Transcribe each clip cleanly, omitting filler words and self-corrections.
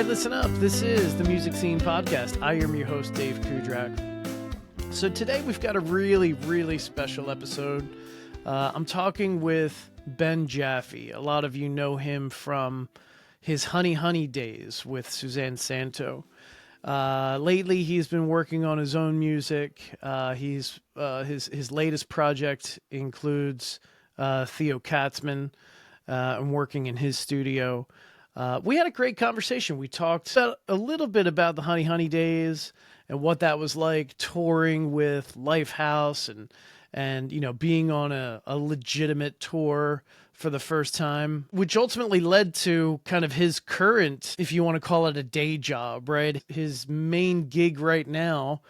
right, listen up. This is the Music Scene Podcast. I am your host, Dave Cudrak. So today we've got a really, really special episode. I'm talking with Ben Jaffe. A lot of you know him from his Honeyhoney days with Suzanne Santo. Lately, he's been working on his own music. His latest project includes Theo Katzman. I'm working in his studio. We had a great conversation. We talked a little bit about the Honeyhoney days and what that was like touring with Lifehouse and you know, being on a legitimate tour for the first time, which ultimately led to kind of his current, if you want to call it a day job, right? His main gig right now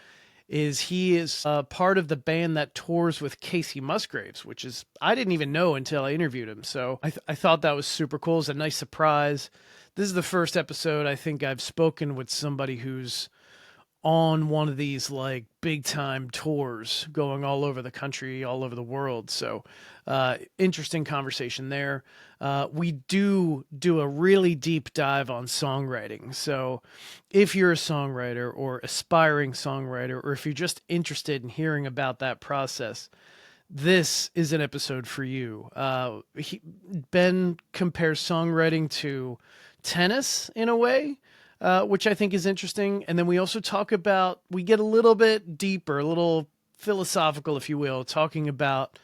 is he is part of the band that tours with Kacey Musgraves, which is, I didn't even know until I interviewed him. So I thought that was super cool. It's a nice surprise. This is the first episode I think I've spoken with somebody who's on one of these like big time tours going all over the country, all over the world. So interesting conversation there. We do a really deep dive on songwriting. So if you're a songwriter or aspiring songwriter, or if you're just interested in hearing about that process, this is an episode for you. Ben compares songwriting to tennis in a way, which I think is interesting. And then we also we get a little bit deeper, a little philosophical, if you will, talking about,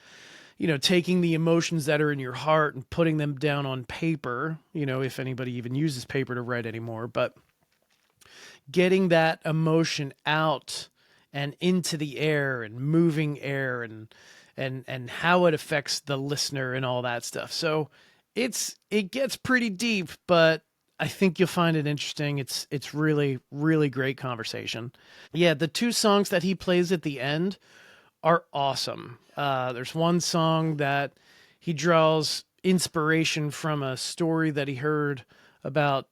you know, taking the emotions that are in your heart and putting them down on paper, you know, if anybody even uses paper to write anymore, but getting that emotion out and into the air and moving air and how it affects the listener and all that stuff. So it gets pretty deep, but I think you'll find it interesting. It's really, really great conversation. Yeah, the two songs that he plays at the end are awesome. There's one song that he draws inspiration from a story that he heard about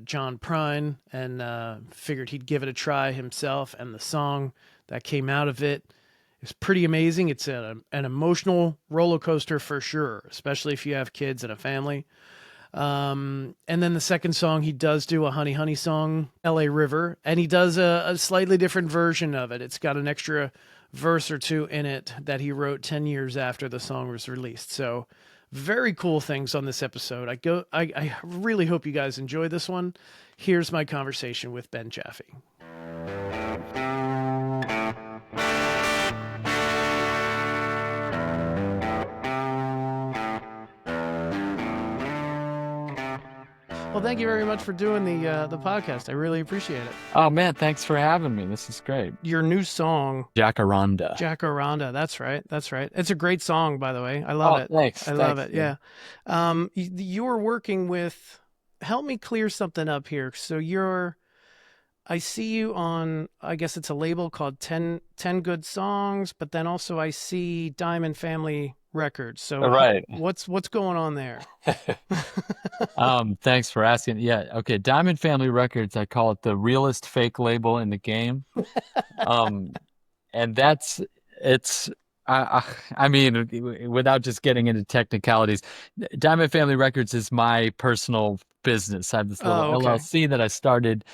John Prine and figured he'd give it a try himself. And the song that came out of it is pretty amazing. It's an emotional roller coaster for sure, especially if you have kids and a family. And then the second song, he does do a Honeyhoney song, LA River, and he does a slightly different version of it. It's got an extra verse or two in it that he wrote 10 years after the song was released. So very cool things on this episode. I really hope you guys enjoy this one. Here's my conversation with Ben Jaffe. Well, thank you very much for doing the podcast. I really appreciate it. Oh, man, thanks for having me. This is great. Your new song, Jacaranda. That's right. It's a great song, by the way. I love it. Thanks. I love it, yeah. You were working with, help me clear something up here. So I see you on, I guess it's a label called 10 Good Songs, but then also I see Diamond Family Records. So right. What's going on there? Thanks for asking. Yeah, okay. Diamond Family Records, I call it the realest fake label in the game. And I mean, without just getting into technicalities, Diamond Family Records is my personal business. I have this little LLC that I started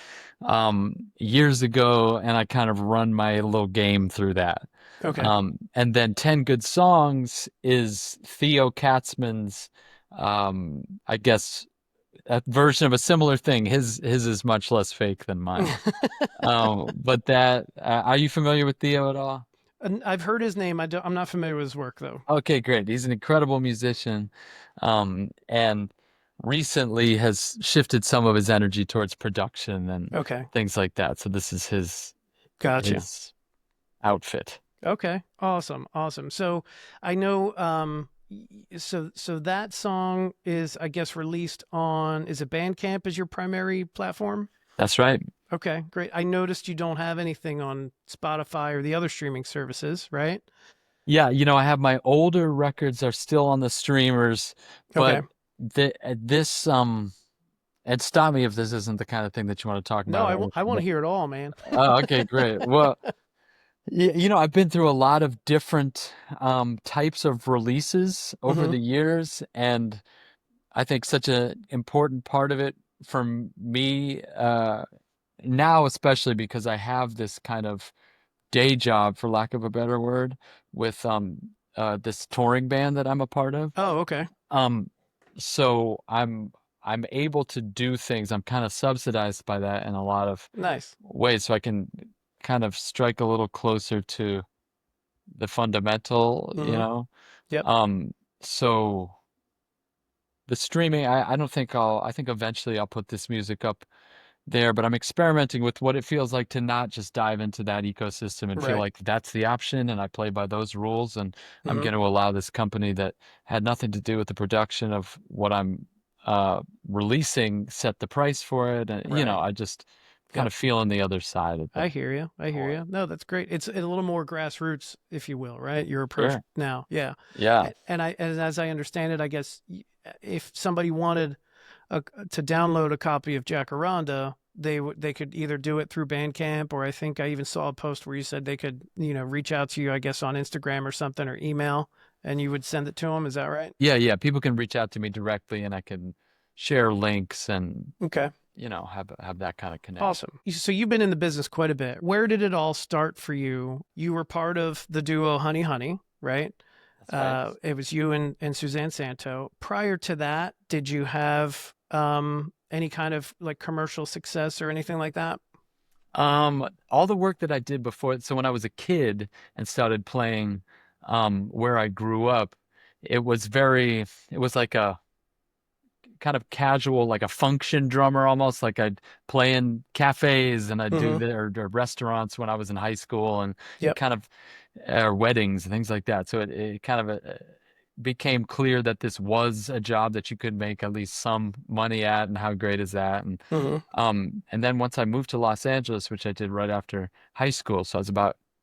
years ago, and I kind of run my little game through that. Okay. And then 10 Good Songs is Theo Katzman's, I guess, a version of a similar thing. His is much less fake than mine. But are you familiar with Theo at all? I've heard his name. I'm not familiar with his work though. Okay, great. He's an incredible musician, and recently has shifted some of his energy towards production and things like that. So this is his outfit. Okay. Awesome. So I know, so that song is, I guess, released on, is it Bandcamp is your primary platform? That's right. Okay, great. I noticed you don't have anything on Spotify or the other streaming services, right? Yeah. I have my older records are still on the streamers, but this, and stop me if this isn't the kind of thing that you want to talk about. No, I want to hear it all, man. Oh, okay, great. Well, I've been through a lot of different types of releases over the years, and I think such an important part of it for me, now especially because I have this kind of day job, for lack of a better word, with this touring band that I'm a part of. Oh, okay. Um, so I'm able to do things. I'm kind of subsidized by that in a lot of Nice. ways, so I can kind of strike a little closer to the fundamental, you Mm-hmm. know. Yep. Um, so the streaming, I don't think I think eventually I'll put this music up there, but I'm experimenting with what it feels like to not just dive into that ecosystem and feel Right. like that's the option and I play by those rules. And I'm Mm-hmm. going to allow this company that had nothing to do with the production of what I'm releasing set the price for it. And, Right. I just kind Yep. of feeling the other side of the I hear you. I hear coin. you. No, that's great. It's a little more grassroots, if you will, right? Your approach Sure. now. Yeah. Yeah. And as I understand it, I guess if somebody wanted to download a copy of Jacaranda, they could either do it through Bandcamp, or I think I even saw a post where you said they could, reach out to you, I guess, on Instagram or something, or email, and you would send it to them. Is that right? Yeah. Yeah. People can reach out to me directly and I can share links and, Okay. have that kind of connection. Awesome. So you've been in the business quite a bit. Where did it all start for you? You were part of the duo Honeyhoney, right? That's right. It was you and Suzanne Santo. Prior to that, did you have any kind of like commercial success or anything like that? All the work that I did before, so when I was a kid and started playing where I grew up, it was like a kind of casual, like a function drummer almost, like I'd play in cafes and I'd do Mm-hmm. or restaurants when I was in high school and it Yep. kind of weddings and things like that. So it kind of became clear that this was a job that you could make at least some money at, and how great is that? Mm-hmm. And then once I moved to Los Angeles, which I did right after high school, so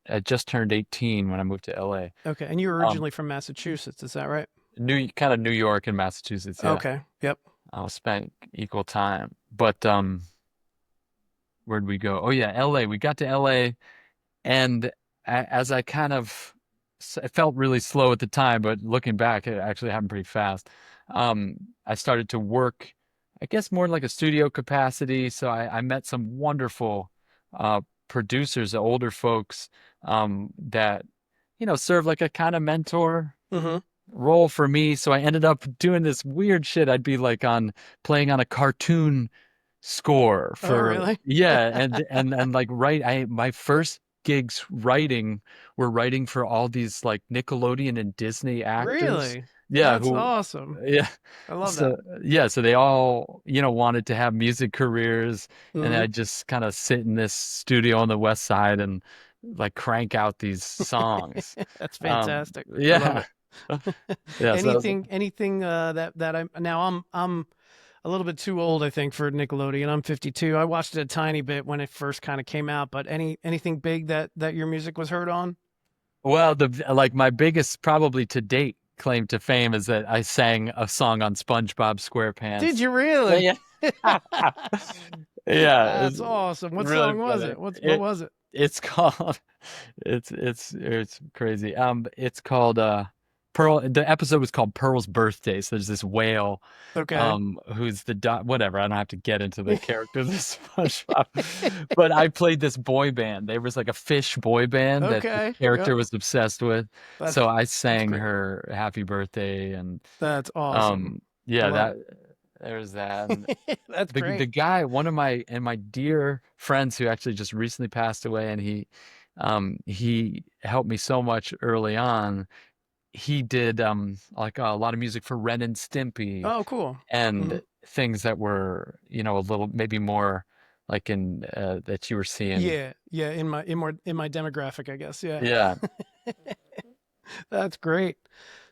I just turned 18 when I moved to LA. Okay. And you were Um, originally from Massachusetts, is that right? kind of New York and Massachusetts, yeah. Okay. Yep. I spent equal time. But where'd we go? Oh yeah, LA. We got to LA, and as I kind of, it felt really slow at the time, but looking back, it actually happened pretty fast. I started to work, I guess, more like a studio capacity. So I met some wonderful producers, older folks, that, serve like a kind of mentor Mm-hmm. role for me. So I ended up doing this weird shit. I'd be like playing on a cartoon score Oh, for, really? yeah, and like my first gigs writing for all these like Nickelodeon and Disney actors. Really? Yeah, That's who awesome. yeah. I love that. So yeah, so they all, wanted to have music careers, and Mm-hmm. I just kind of sit in this studio on the West Side and like crank out these songs. That's fantastic. I love Yeah. it. Yeah, so that was Anything that I'm a little bit too old, I think, for Nickelodeon. I'm 52. I watched it a tiny bit when it first kind of came out, but anything big that your music was heard on? well, the like my biggest probably to date claim to fame is that I sang a song on SpongeBob Did SquarePants. you really? Yeah. Yeah, it's That's awesome. What really song was funny. it? What was it? It's called it's crazy. It's called Pearl. The episode was called Pearl's Birthday. So there's this whale Okay. who's the whatever. I don't have to get into the characters of SpongeBob. But I played this boy band. There was like a fish boy band that the Okay. Yep. character was obsessed with. So That's I that's sang great. her happy birthday and That's awesome. I yeah, love it. there's that. And That's the great. guy, one of my dear friends who actually just recently passed away, and he helped me so much early on. He did like a lot of music for Ren and Stimpy Oh, cool. Hmm. and things that were, a little maybe more like in that you were seeing. Yeah, yeah. In my demographic, I guess. Yeah. Yeah. That's great.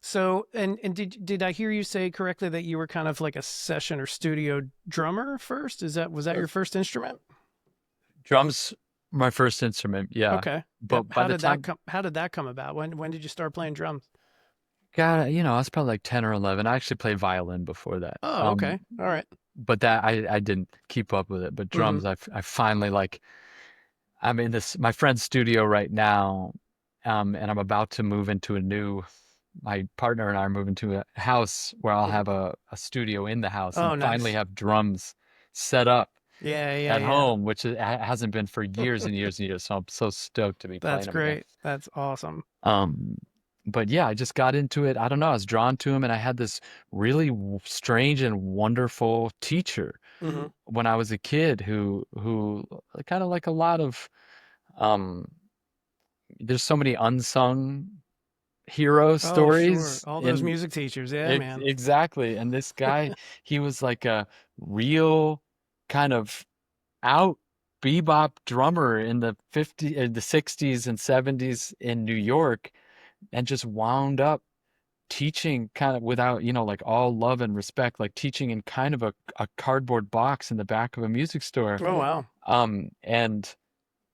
So, and did I hear you say correctly that you were kind of like a session or studio drummer first? Was that Uh, your first instrument? Drums, my first instrument, yeah. Okay. But Yep. by the time, How did that come about? When did you start playing drums? God, I was probably like 10 or 11. I actually played violin before that. Oh, okay. All right. But that I didn't keep up with it. But Mm-hmm. drums, I finally like. I'm in this my friend's studio right now, and I'm about to move into a new. My partner and I are moving to a house where I'll Mm-hmm. have a studio in the house Oh, and finally nice. have drums set up Yeah, yeah, at yeah. home, which it hasn't been for years and years and years. So I'm so stoked to be playing That's them again. great. That's awesome. Um, but yeah, I just got into it. I don't know. I was drawn to him, and I had this really strange and wonderful teacher Hmm. when I was a kid who kind of like a lot of um. There's so many unsung hero Oh, sure. stories All those in music teachers. Yeah, man. exactly. And this guy, he was like a real kind of out bebop drummer in the 60s and 70s in New York, and just wound up teaching kind of without, like all love and respect, like teaching in kind of a cardboard box in the back of a music store. Oh, wow. And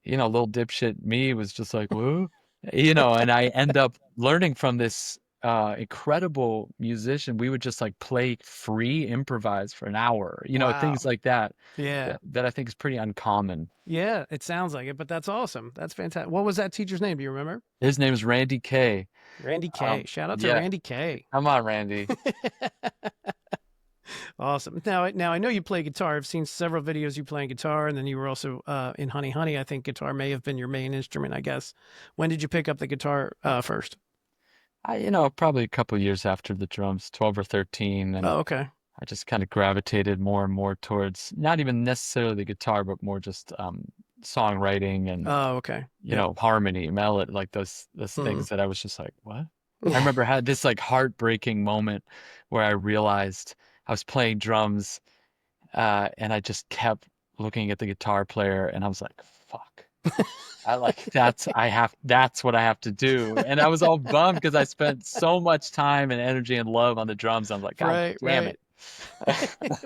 little dipshit me was just like, whoa, and I end up learning from this incredible musician. We would just like play free improvise for an hour, Wow. things like that, Yeah. that I think is pretty uncommon. Yeah, it sounds like it, but that's awesome. That's fantastic. What was that teacher's name? Do you remember? His name is Randy K. Randy K. Shout out to Yeah, Randy K. come on, Randy. Awesome. Now I know you play guitar. I've seen several videos you playing guitar, and then you were also in Honeyhoney. I think guitar may have been your main instrument, I guess. When did you pick up the guitar first? Probably a couple years after the drums, 12 or 13, and Oh, okay. I just kind of gravitated more and more towards not even necessarily the guitar, but more just songwriting and Oh, okay. Yep. harmony, melody, like those Hmm. things that I was just like, what? I remember I had this like heartbreaking moment where I realized I was playing drums, and I just kept looking at the guitar player, and I was like, fuck. I like that's what I have to do. And I was all bummed because I spent so much time and energy and love on the drums. I'm like, God Right, damn right. it.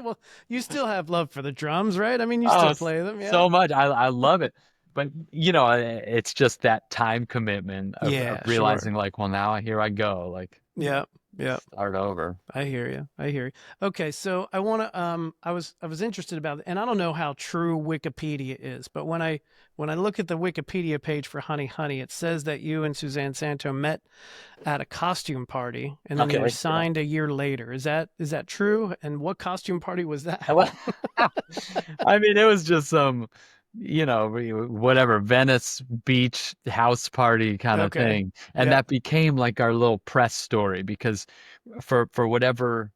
Well, you still have love for the drums, right? I mean, you Oh, still play them, yeah. so much. I love it. But it's just that time commitment of Yeah, sure. realizing like, well, now here I go, like Yeah, yeah. start over. I hear you. I hear you. Okay, so I want to I was interested about, and I don't know how true Wikipedia is, but when I look at the Wikipedia page for Honey Honey, it says that you and Suzanne Santo met at a costume party and then you were Okay. Yeah. signed a year later. Is that true? And what costume party was that? Well, I mean, it was just some, whatever, Venice Beach house party kind of Okay. thing. And Yeah. that became like our little press story because for whatever,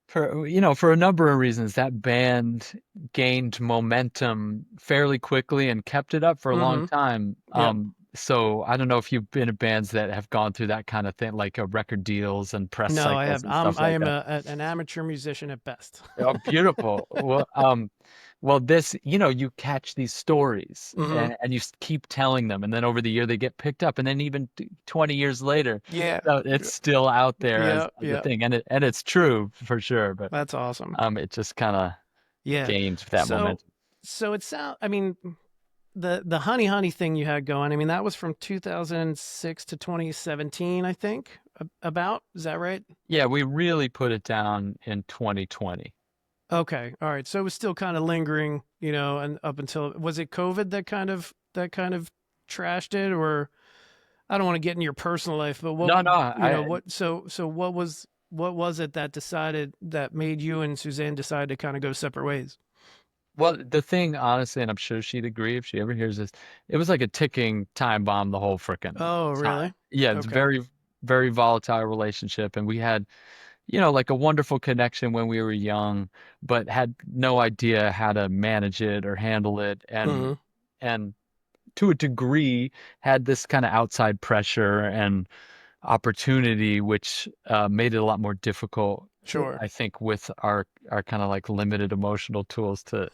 for a number of reasons, that band gained momentum fairly quickly and kept it up for a long Mm-hmm. time. Yep. So I don't know if you've been in bands that have gone through that kind of thing, like record deals and press No, I cycles have. and stuff I like am that. an amateur musician at best. Oh, beautiful. Well, this, you catch these stories Mm-hmm. and you keep telling them, and then over the year they get picked up, and then even 20 years later, Yeah. it's still out there as, Yeah. a Yeah. thing, and it's true for sure, but That's awesome. it just kind of Yeah. gained that So momentum. so it sound. I mean, the Honey Honey thing you had going. I mean, that was from 2006 to 2017, I think. About, is that right? Yeah, we really put it down in 2020. Okay, all right. So it was still kind of lingering, and up until, was it COVID that kind of trashed it, or I don't want to get in your personal life, but what No, no, what so what was it that made you and Suzanne decide to kind of go separate ways? well, the thing, honestly, and I'm sure she'd agree if she ever hears this, it was like a ticking time bomb the whole frickin' Oh, time. really? Yeah, it's Okay. very, very volatile relationship, and we had like a wonderful connection when we were young, but had no idea how to manage it or handle it. And Hmm. and to a degree had this kind of outside pressure and opportunity, which made it a lot more difficult, Sure. I think, with our kind of like limited emotional tools to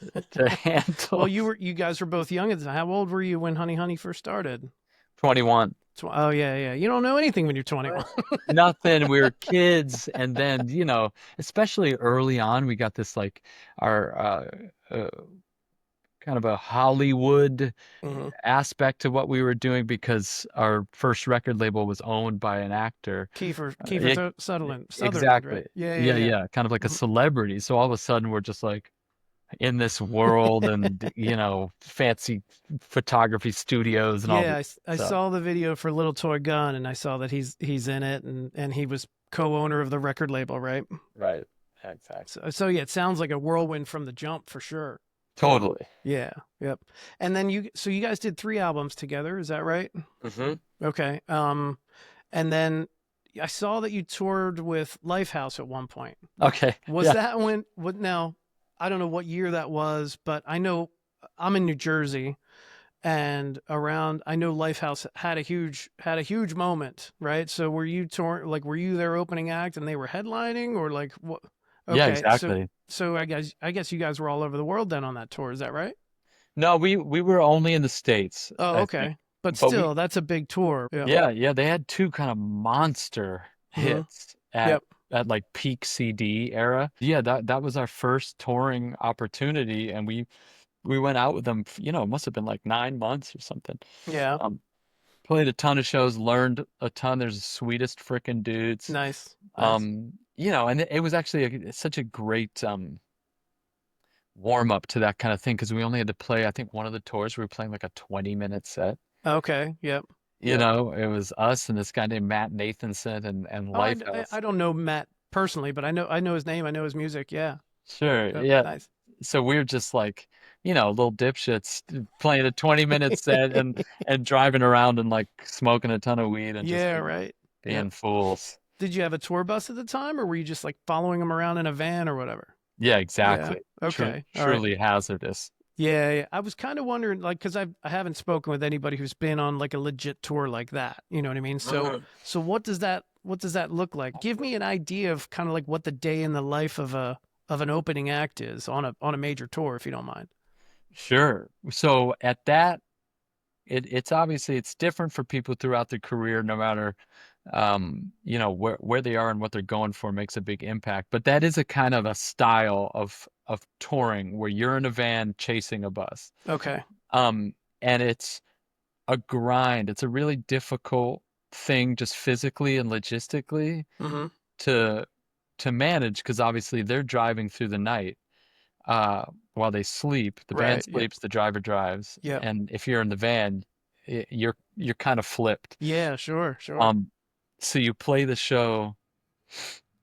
Well, handle. you guys were both young at the time. How old were you when Honey Honey first started? 21. Oh, yeah, yeah. You don't know anything when you're 21. Nothing. We were kids, and then especially early on, we got this like our kind of a Hollywood Hmm. aspect to what we were doing because our first record label was owned by an actor. Kiefer Yeah, Sutherland, exactly. right? Yeah, yeah, Yeah, yeah. yeah, kind of like a Mhm. celebrity. So all of a sudden, we're just like in this world, and fancy photography studios and all Yeah, this I stuff. saw the video for Little Toy Gun, and I saw that he's in it, and he was co-owner of the record label, right? Right. exactly. So yeah, it sounds like a whirlwind from the jump for sure. Totally. Yeah, yep. And then you guys did 3 albums together, is that right? Hmm. Okay. And then I saw that you toured with Lifehouse at one point. Okay. Was Yeah. that when what now? I don't know what year that was, but I know I'm in New Jersey and around I know Lifehouse had a huge moment, right? So were you touring like were you their opening act and they were headlining or like what? Yeah, Okay, exactly. so I guess you guys were all over the world then on that tour, is that right? No, we were only in the States, Oh, I think. okay. But But we still, that's a big tour. Yeah. yeah, they had two kind of monster Hmm. hits at Yep. like peak CD era. Yeah, that was our first touring opportunity, and we went out with them, it must have been like 9 months or something. Yeah. Um, Played a ton of shows, learned a ton. There's the sweetest freaking dudes. Nice. Nice. And it was actually such a great warm up to that kind of thing because we only had to play, I think one of the tours we were playing like a 20-minute set. Okay. Yep. Yep. It was us and this guy named Matt Nathanson and Oh, Lifehouse. I don't know Matt personally, but I know his name. I know his music. Yeah. Sure, Yep. yeah. Nice. So we were just like, little dipshits playing a 20-minute set and driving around and like smoking a ton of weed and just Yeah. Right. Yep. being fools. Did you have a tour bus at the time, or were you just like following him around in a van or whatever? Yeah, Yeah. exactly. Okay. All right. Truly hazardous. Yeah, yeah. I was kind of wondering, like, because I haven't spoken with anybody who's been on like a legit tour like that. You know what I mean? So what does that look like? Give me an idea of kind of like what the day in the life of an opening act is on a major tour, if you don't mind. Sure. So at that, it's obviously it's different for people throughout their career, no matter where they are and what they're going for makes a big impact. But that is a kind of a style of touring where you're in a van chasing a bus. Okay. Um, and it's a grind. It's a really difficult thing just physically and logistically Mm-hmm. to to manage because obviously they're driving through the night uh, while they sleep. The band Right. Yep. sleeps, the driver drives, Yep. and if you're in the van, you're kind of flipped. Yeah. Sure. Sure. Um, so you play the show.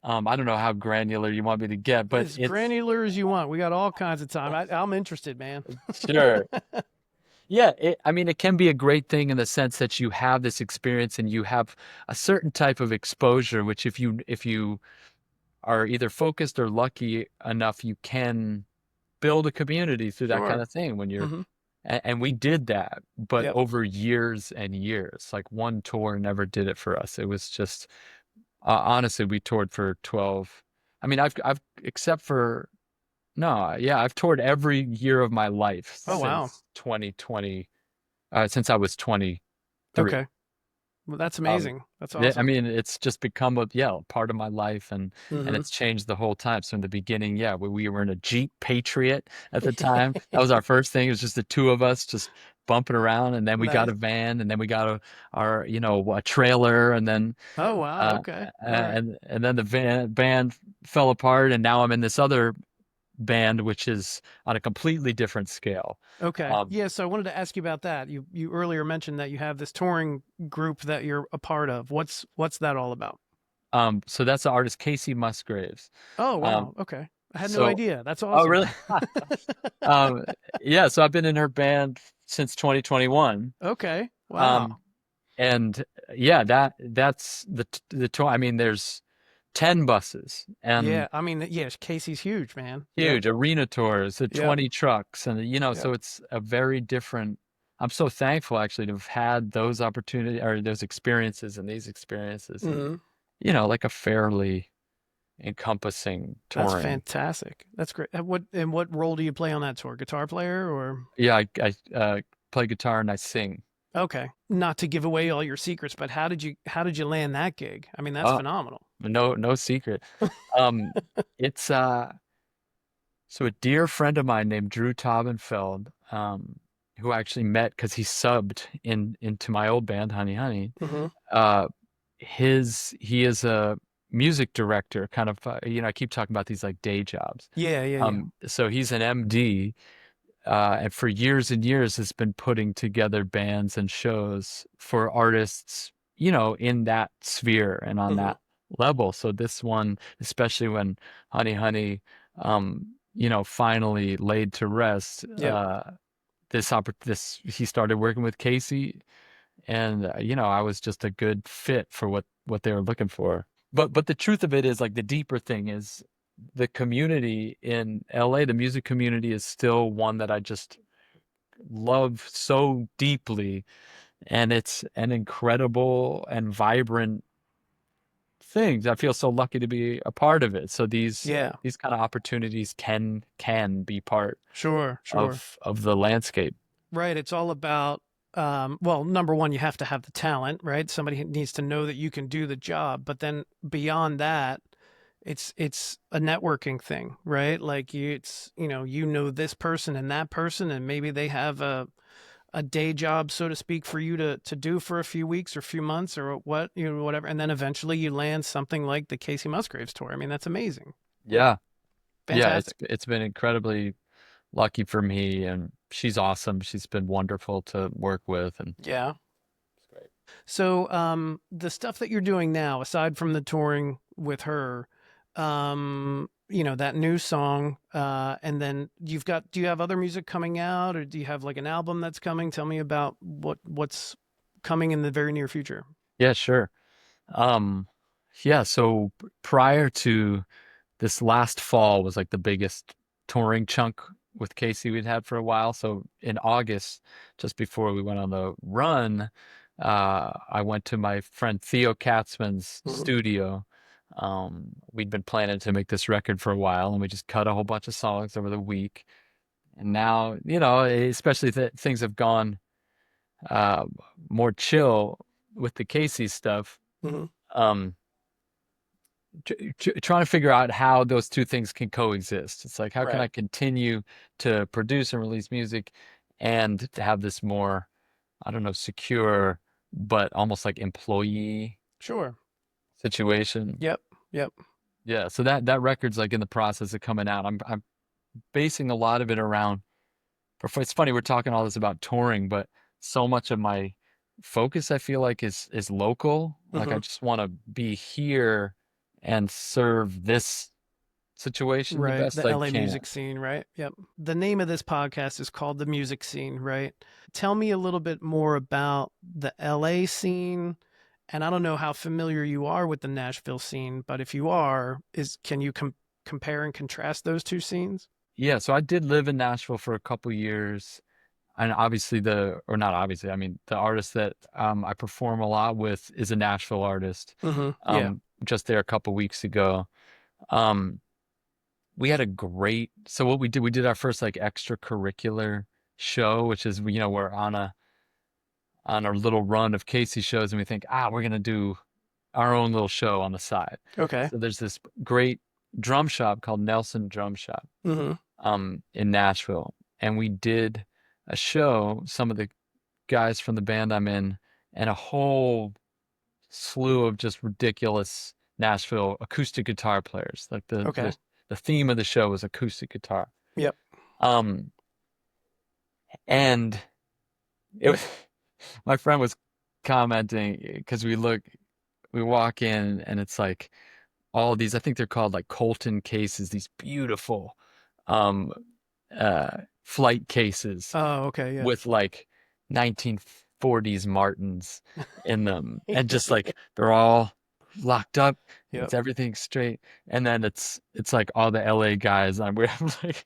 I don't know how granular you want me to get, but As it's granular as you want. We got all kinds of time. I'm interested, man. sure. Yeah, I mean, it can be a great thing in the sense that you have this experience and you have a certain type of exposure, which if you are either focused or lucky enough, you can build a community through that kind Sure. of thing when you're Mm-hmm. and we did that, but Yep. over years and years. Like one tour never did it for us. It was just honestly, we toured for 12. I mean, I've except for no, yeah, I've toured every year of my life Oh wow. since 2020, since I was 23. Okay. Well, that's Um, amazing. That's I awesome. mean, it's just become a part of my life and Mm-hmm. it's changed the whole time. So in the beginning, yeah, we were in a Jeep Patriot at the time. That was our first thing. It was just the two of us just bumping around, and then we got Nice. a van, and then we got a trailer, and then Oh wow. Okay. All right. and then the band fell apart, and now I'm in this other band, which is on a completely different scale. Okay. Um, Yeah, so I wanted to ask you about that. You earlier mentioned that you have this touring group that you're a part of. What's that all about? so that's the artist Kacey Musgraves. Oh, Um, wow. Okay. I had no so, idea. That's oh, awesome. really? Um, yeah, so I've been in her band since 2021. Okay. Wow. Um, and yeah, that's the tour. I mean, there's 10 buses and Yeah, I mean, yes, Casey's huge, man. Yep. huge arena tours, the Yep. 20 trucks, and Yep. so it's a very different. I'm so thankful actually to have had those opportunities or those experiences and these experiences and Hmm. like a fairly encompassing That's touring. fantastic. That's great. What role do you play on that tour? Guitar player or? Yeah, I play guitar and I sing. Okay. Not to give away all your secrets, but how did you land that gig? I mean, that's Oh, phenomenal. no secret. Um, it's so a dear friend of mine named Drew Taubenfeld, who I actually met because he subbed into my old band, Honeyhoney. Hmm. Uh, he is a music director, kind of. I keep talking about these like day jobs. Yeah, yeah, yeah. So he's an MD, and for years and years has been putting together bands and shows for artists, in that sphere and on Hmm. that level. So this one, especially when Honeyhoney, finally laid to rest, Yep. this he started working with Kacey, and I was just a good fit for what they were looking for. But the truth of it is, like, the deeper thing is the community in LA, the music community is still one that I just love so deeply, and it's an incredible and vibrant thing. I feel so lucky to be a part of it. So Yeah. these kind of opportunities can be part Sure. Sure. of the landscape. Right. It's all about, well, number one, you have to have the talent, right? Somebody needs to know that you can do the job. But then beyond that, it's a networking thing, right? Like it's, you know this person and that person, and maybe they have a day job, so to speak, for you to do for a few weeks or a few months or what, whatever. And then eventually you land something like the Kacey Musgraves tour. I mean, that's amazing. Yeah. Yeah, Fantastic. it's been incredibly lucky for me, and she's awesome. She's been wonderful to work with, and Yeah. it's great. So, the stuff that you're doing now, aside from the touring with her, that new song, and then do you have other music coming out, or do you have like an album that's coming? Tell me about what's coming in the very near future. Yeah, sure. Um, yeah, so prior to this last fall was like the biggest touring chunk with Casey we'd had for a while. So in August, just before we went on the run, I went to my friend Theo Katzman's Mhm. studio. We'd been planning to make this record for a while, and we just cut a whole bunch of songs over the week. And now, especially things have gone uh, more chill with the Casey stuff. Mhm. Um, trying to figure out how those two things can coexist. It's like, how can Right. I continue to produce and release music and to have this more, I don't know, secure, but almost like employee Sure. situation? Yep. Yep. Yeah, so that record's like in the process of coming out. I'm basing a lot of it around. It's funny we're talking all this about touring, but so much of my focus I feel like is local. Like I Mhm. just want to be here and serve this situation the Right. best The I LA can. music scene, right? Yep. The name of this podcast is called The Music Scene, right? Tell me a little bit more about the LA scene. And I don't know how familiar you are with the Nashville scene, but if you are, can you compare and contrast those two scenes? Yeah, so I did live in Nashville for a couple years, and obviously or not obviously, I mean the artist that I perform a lot with is a Nashville artist. Yeah. Just there a couple weeks ago. Um, we had a great, so what we did our first like extracurricular show, which is we're on a little run of Casey shows, and we think, we're gonna do our own little show on the side. Okay. So there's this great drum shop called Nelson Drum Shop Mm-hmm. in Nashville, and we did a show, some of the guys from the band I'm in, and a whole slew of just ridiculous Nashville acoustic guitar players. Like Okay. the theme of the show was acoustic guitar. Yep. Um, and it was, my friend was commenting because we walk in and it's like all these, I think they're called like Colton cases, these beautiful um flight cases Oh, okay. Yeah. with like 1940s Martins in them, and just like they're all locked up. Yep. It's everything straight, and then it's like all the LA guys. We're like,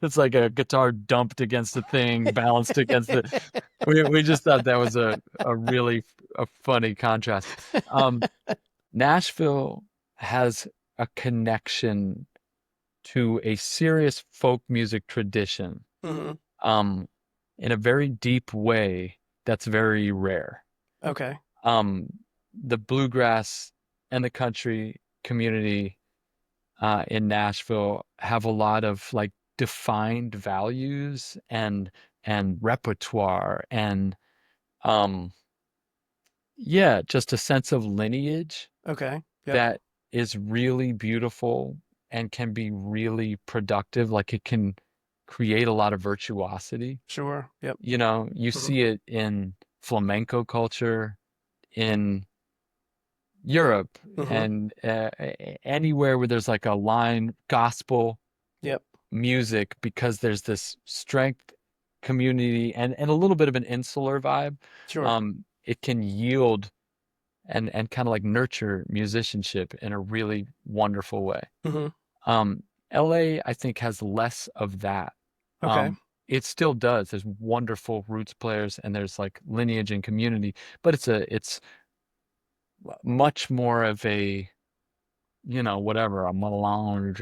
it's like a guitar dumped against a thing, balanced against the. We just thought that was a really a funny contrast. Um, Nashville has a connection to a serious folk music tradition, Hmm. um, in a very deep way that's very rare. Okay. Um, the bluegrass and the country community in Nashville have a lot of like defined values and repertoire and um, yeah, just a sense of lineage Okay. Yep. that is really beautiful and can be really productive. Like it can create a lot of virtuosity. Sure. Yep. You Hmm. see it in flamenco culture, in Europe Hmm. and anywhere where there's like a line gospel Yep. music, because there's this strength, community, and a little bit of an insular vibe. Sure. It can yield and kind of like nurture musicianship in a really wonderful way. Hmm. Um, LA, I think, has less of that. Okay. It still does. There's wonderful roots players and there's like lineage and community, but it's much more of a, whatever, a melange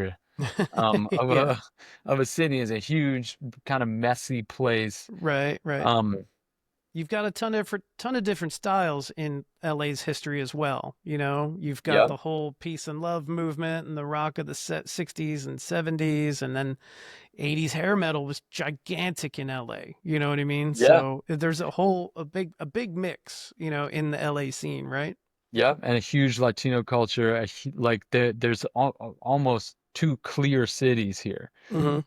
of Yeah. a city. Is a huge kind of messy place. Right. Right. Um, You've got a ton of different styles in LA's history as well. You know, you've got Yep. the whole peace and love movement and the rock of the 60s and 70s, and then 80s hair metal was gigantic in LA. You know what I mean? Yeah. So there's a big mix, you know, in the LA scene, right? Yeah, and a huge Latino culture. Like there's almost two clear cities here, Hmm.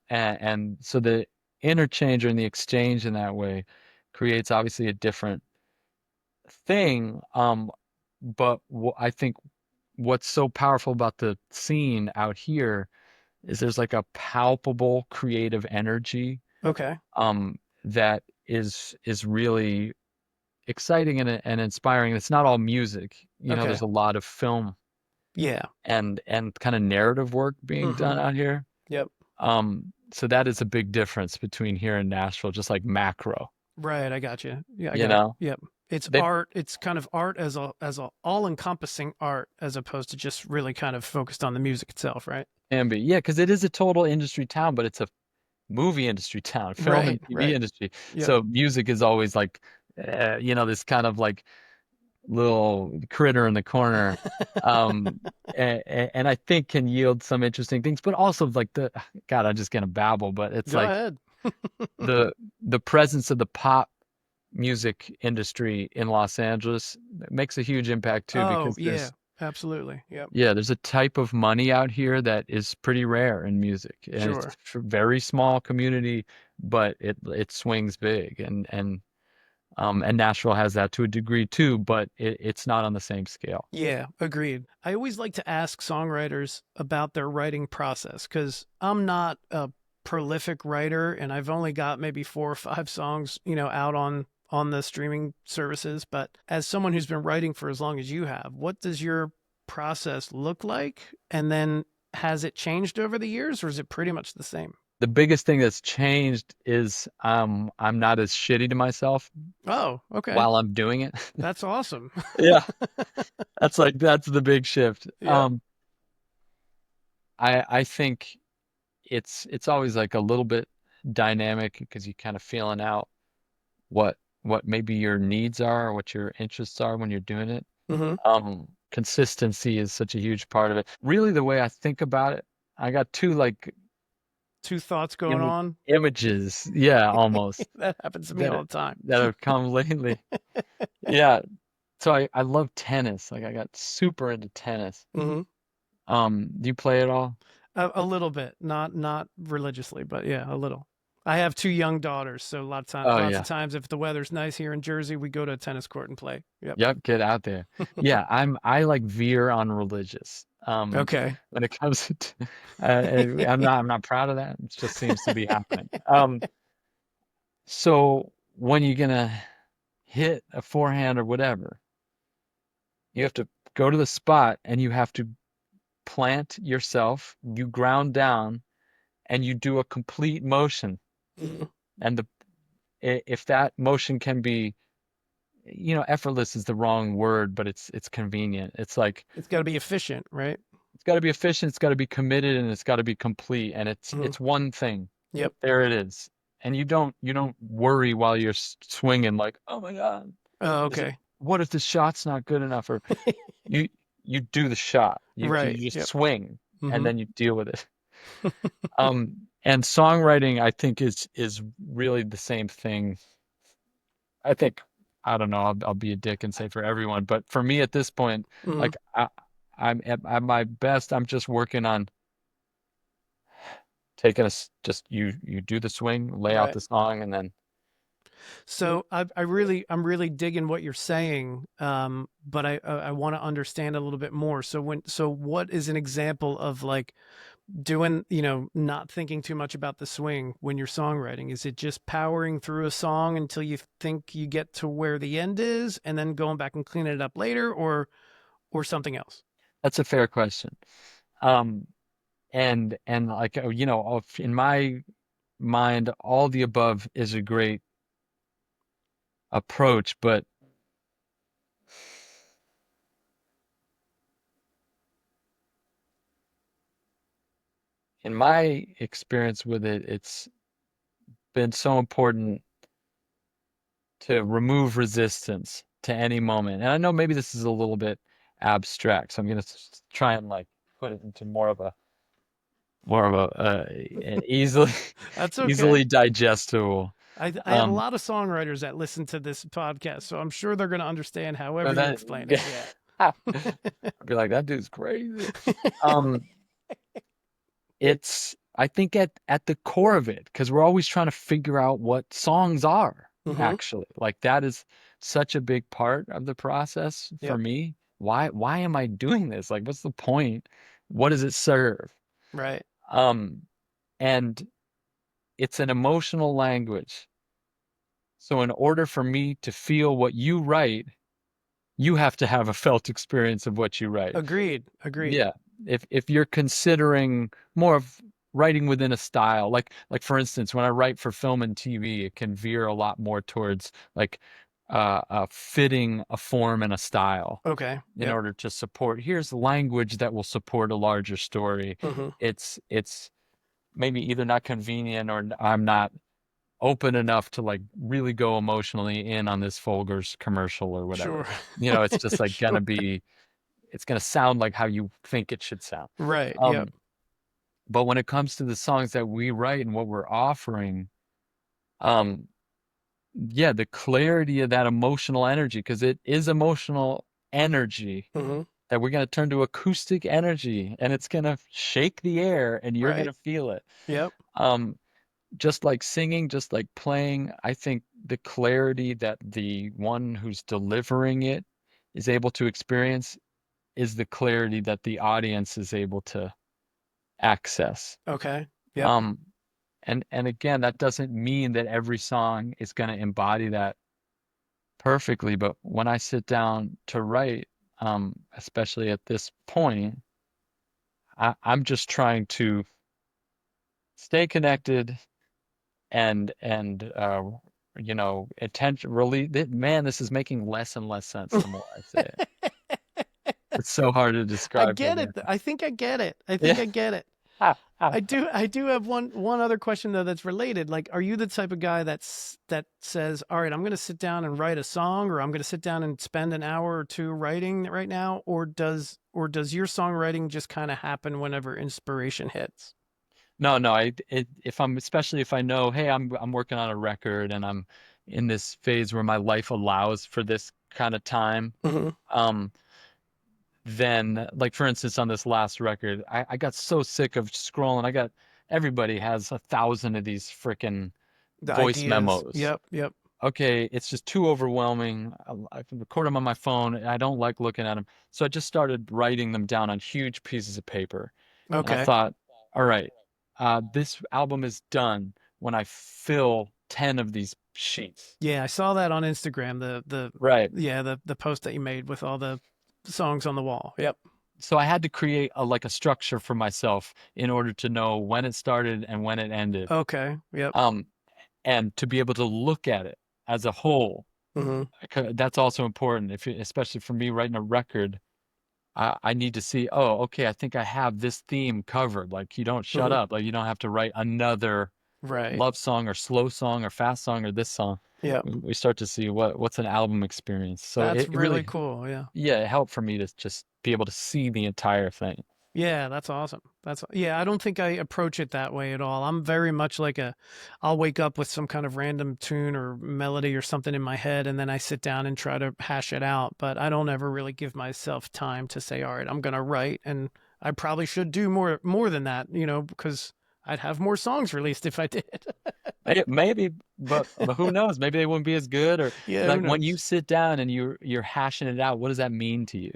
and so the interchange and the exchange in that way creates obviously a different thing. But I think what's so powerful about the scene out here is there's like a palpable creative energy Okay. that is really exciting and inspiring. It's not all music. Okay. There's a lot of film Yeah. and kind of narrative work being Hmm. done out here. Yep. So that is a big difference between here and Nashville, just like macro, Right. I got you. Yeah. I you got it. know? Yep. It's They art. It's kind of art as a all encompassing art as opposed to just really kind of focused on the music itself, right? can be. Yeah, because it is a total industry town, but it's a movie industry town, film and Right. TV Right. industry. Yep. So music is always like, this kind of like little critter in the corner. And I think can yield some interesting things, but also like God, I'm just gonna babble, but it's Go like ahead. the the presence of the pop music industry in Los Angeles makes a huge impact too, Oh, because yeah. Absolutely. Yep. there's a type of money out here that is pretty rare in music, and it's Sure. a very small community, but it swings big, and Nashville has that to a degree too, but it's not on the same scale. Yeah, agreed. I always like to ask songwriters about their writing process because I'm not a prolific writer and I've only got maybe 4 or 5 songs, you know, out on the streaming services. But as someone who's been writing for as long as you have, what does your process look like? And then has it changed over the years or is it pretty much the same? The biggest thing that's changed is I'm not as shitty to myself Oh, okay. while I'm doing it. That's awesome. Yeah, that's the big shift. Yep. I think it's always like a little bit dynamic because you kind of feeling out what maybe your needs are or what your interests are when you're doing it. Hmm. Consistency is such a huge part of it. Really, the way I think about it, I got two like Two thoughts going Im on. images, yeah, almost That happens to me that all the time. that have come lately. Yeah, so I love tennis. Like I got super into tennis. Hmm. Do you play at all? A little bit, not religiously, but yeah, a little. I have 2 young daughters, so Oh lots of yeah. times if the weather's nice here in Jersey, we go to a tennis court and play. Yep. Yep, get out there. Yeah, I like veer on religious. Okay. When it comes to, I'm not proud of that. It just seems to be happening. So when you're gonna hit a forehand or whatever, you have to go to the spot and you have to plant yourself, you ground down, and you do a complete motion. Mhm. And if that motion can be, effortless is the wrong word, but it's convenient. It's like It's got to be efficient, right? it's got to be efficient, it's got to be committed, and it's got to be complete. And it's Mhm. it's one thing. Yep. There it is. And you don't worry while you're swinging like, oh my God, Oh, is it? okay. What if the shot's not good enough? Or you you do the shot. You Right. just Yep. swing, and Hmm. then you deal with it. And songwriting, I think, is really the same thing. I think, I don't know, I'll be a dick and say for everyone, but for me at this point, Hmm. like I'm at my best. I'm just working on taking just you do the swing, lay out Right. the song, and then So I'm really digging what you're saying. But I want to understand a little bit more. So what is an example of like doing, not thinking too much about the swing when you're songwriting? Is it just powering through a song until you think you get to where the end is and then going back and cleaning it up later, or something else? That's a fair question. Um, and like in my mind, all the above is a great approach, but in my experience with it, it's been so important to remove resistance to any moment. And I know maybe this is a little bit abstract, so I'm gonna try and like put it into more of a an easily That's okay. easily digestible. I have a Um, lot of songwriters that listen to this podcast, so I'm sure they're going to understand however but you that explain it. Yeah. I'd be like, that dude's crazy. Um, it's I think at the core of it, because we're always trying to figure out what songs are Mm-hmm. actually. Like that is such a big part of the process for Yep. me. Why am I doing this? Like, what's the point? What does it serve? Right. Um, and it's an emotional language. So in order for me to feel what you write, you have to have a felt experience of what you write. Agreed. Agreed. Yeah. If you're considering more of writing within a style, like for instance, when I write for film and TV, it can veer a lot more towards like fitting a form and a style Okay. in Yep. order to support. Here's language that will support a larger story. Mm-hmm. It's maybe either not convenient or I'm not open enough to like really go emotionally in on this Folgers commercial or Sure. whatever. It's just like Sure. it's gonna sound like how you think it should sound. Right. Yep. Um, but when it comes to the songs that we write and what we're offering, um, yeah, the clarity of that emotional energy, because it is emotional energy Mm-hmm. that we're gonna turn to acoustic energy and it's gonna shake the air and you're Right. gonna feel it. Yep. Um, just like singing, just like playing, I think the clarity that the one who's delivering it is able to experience is the clarity that the audience is able to access. Okay. Yep. Um, and again, that doesn't mean that every song is going to embody that perfectly, but when I sit down to write, especially at this point, I'm just trying to stay connected and attention really man, this is making less and less sense the more I say it. It's so hard to I describe right get now. it. I think I get it. I think Yeah. I get it. Ah. I do have one other question though that's related. Like, are you the type of guy that says, "All right, I'm going to sit down and write a song, or I'm going to sit down and spend an hour or two writing right now," or does your songwriting just kind of happen whenever inspiration hits? No, no, if I'm especially if I know, hey, I'm working on a record and I'm in this phase where my life allows for this kind of time, Hmm. um, then like for instance on this last record, I got so sick of scrolling. Everybody has 1,000 of these freaking The voice ideas. memos. Yep. Yep. Okay, it's just too overwhelming. I can record them on my phone. And I don't like looking at them. So I just started writing them down on huge pieces of paper. And I Okay. thought, all right, this album is done when I fill 10 of these sheets. Yeah, I saw that on Instagram. Right. The post that you made with all the songs on the wall. Yep. So I had to create a structure for myself in order to know when it started and when it ended. Okay. Yep. Um, and to be able to look at it as a whole. Hmm. That's also important, especially for me writing a record. I need to see, oh, okay, I think I have this theme covered. Like you don't shut Hmm. up. Like you don't have to write another Right. love song or slow song or fast song or this song. Yep. We start to see what's an album experience. So That's it really really, cool. Yeah. yeah, it helped for me to just be able to see the entire thing. Yeah, that's awesome. Yeah, I don't think I approach it that way at all. I'm very much like I'll wake up with some kind of random tune or melody or something in my head and then I sit down and try to hash it out, but I don't ever really give myself time to say, "All right, I'm going to write." And I probably should do more than that, because I'd have more songs released if I did. Maybe, but who knows? Maybe they wouldn't be as good. Or Yeah, who like when you knows? sit down and you're hashing it out, what does that mean to you?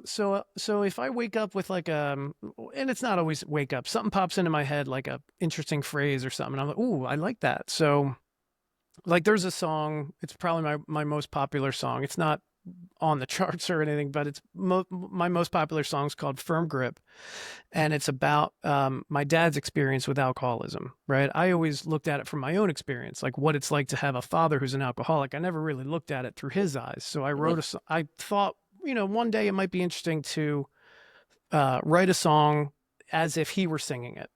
So if I wake up with like and it's not always wake up, something pops into my head like a interesting phrase or something. I'm like, ooh, I like that. So like there's a song, it's probably my most popular song. It's not on the charts or anything, but it's my most popular song is called Firm Grip. And it's about my dad's experience with alcoholism, right? I always looked at it from my own experience, like what it's like to have a father who's an alcoholic. I never really looked at it through his eyes. So I thought, one day it might be interesting to write a song as if he were singing it.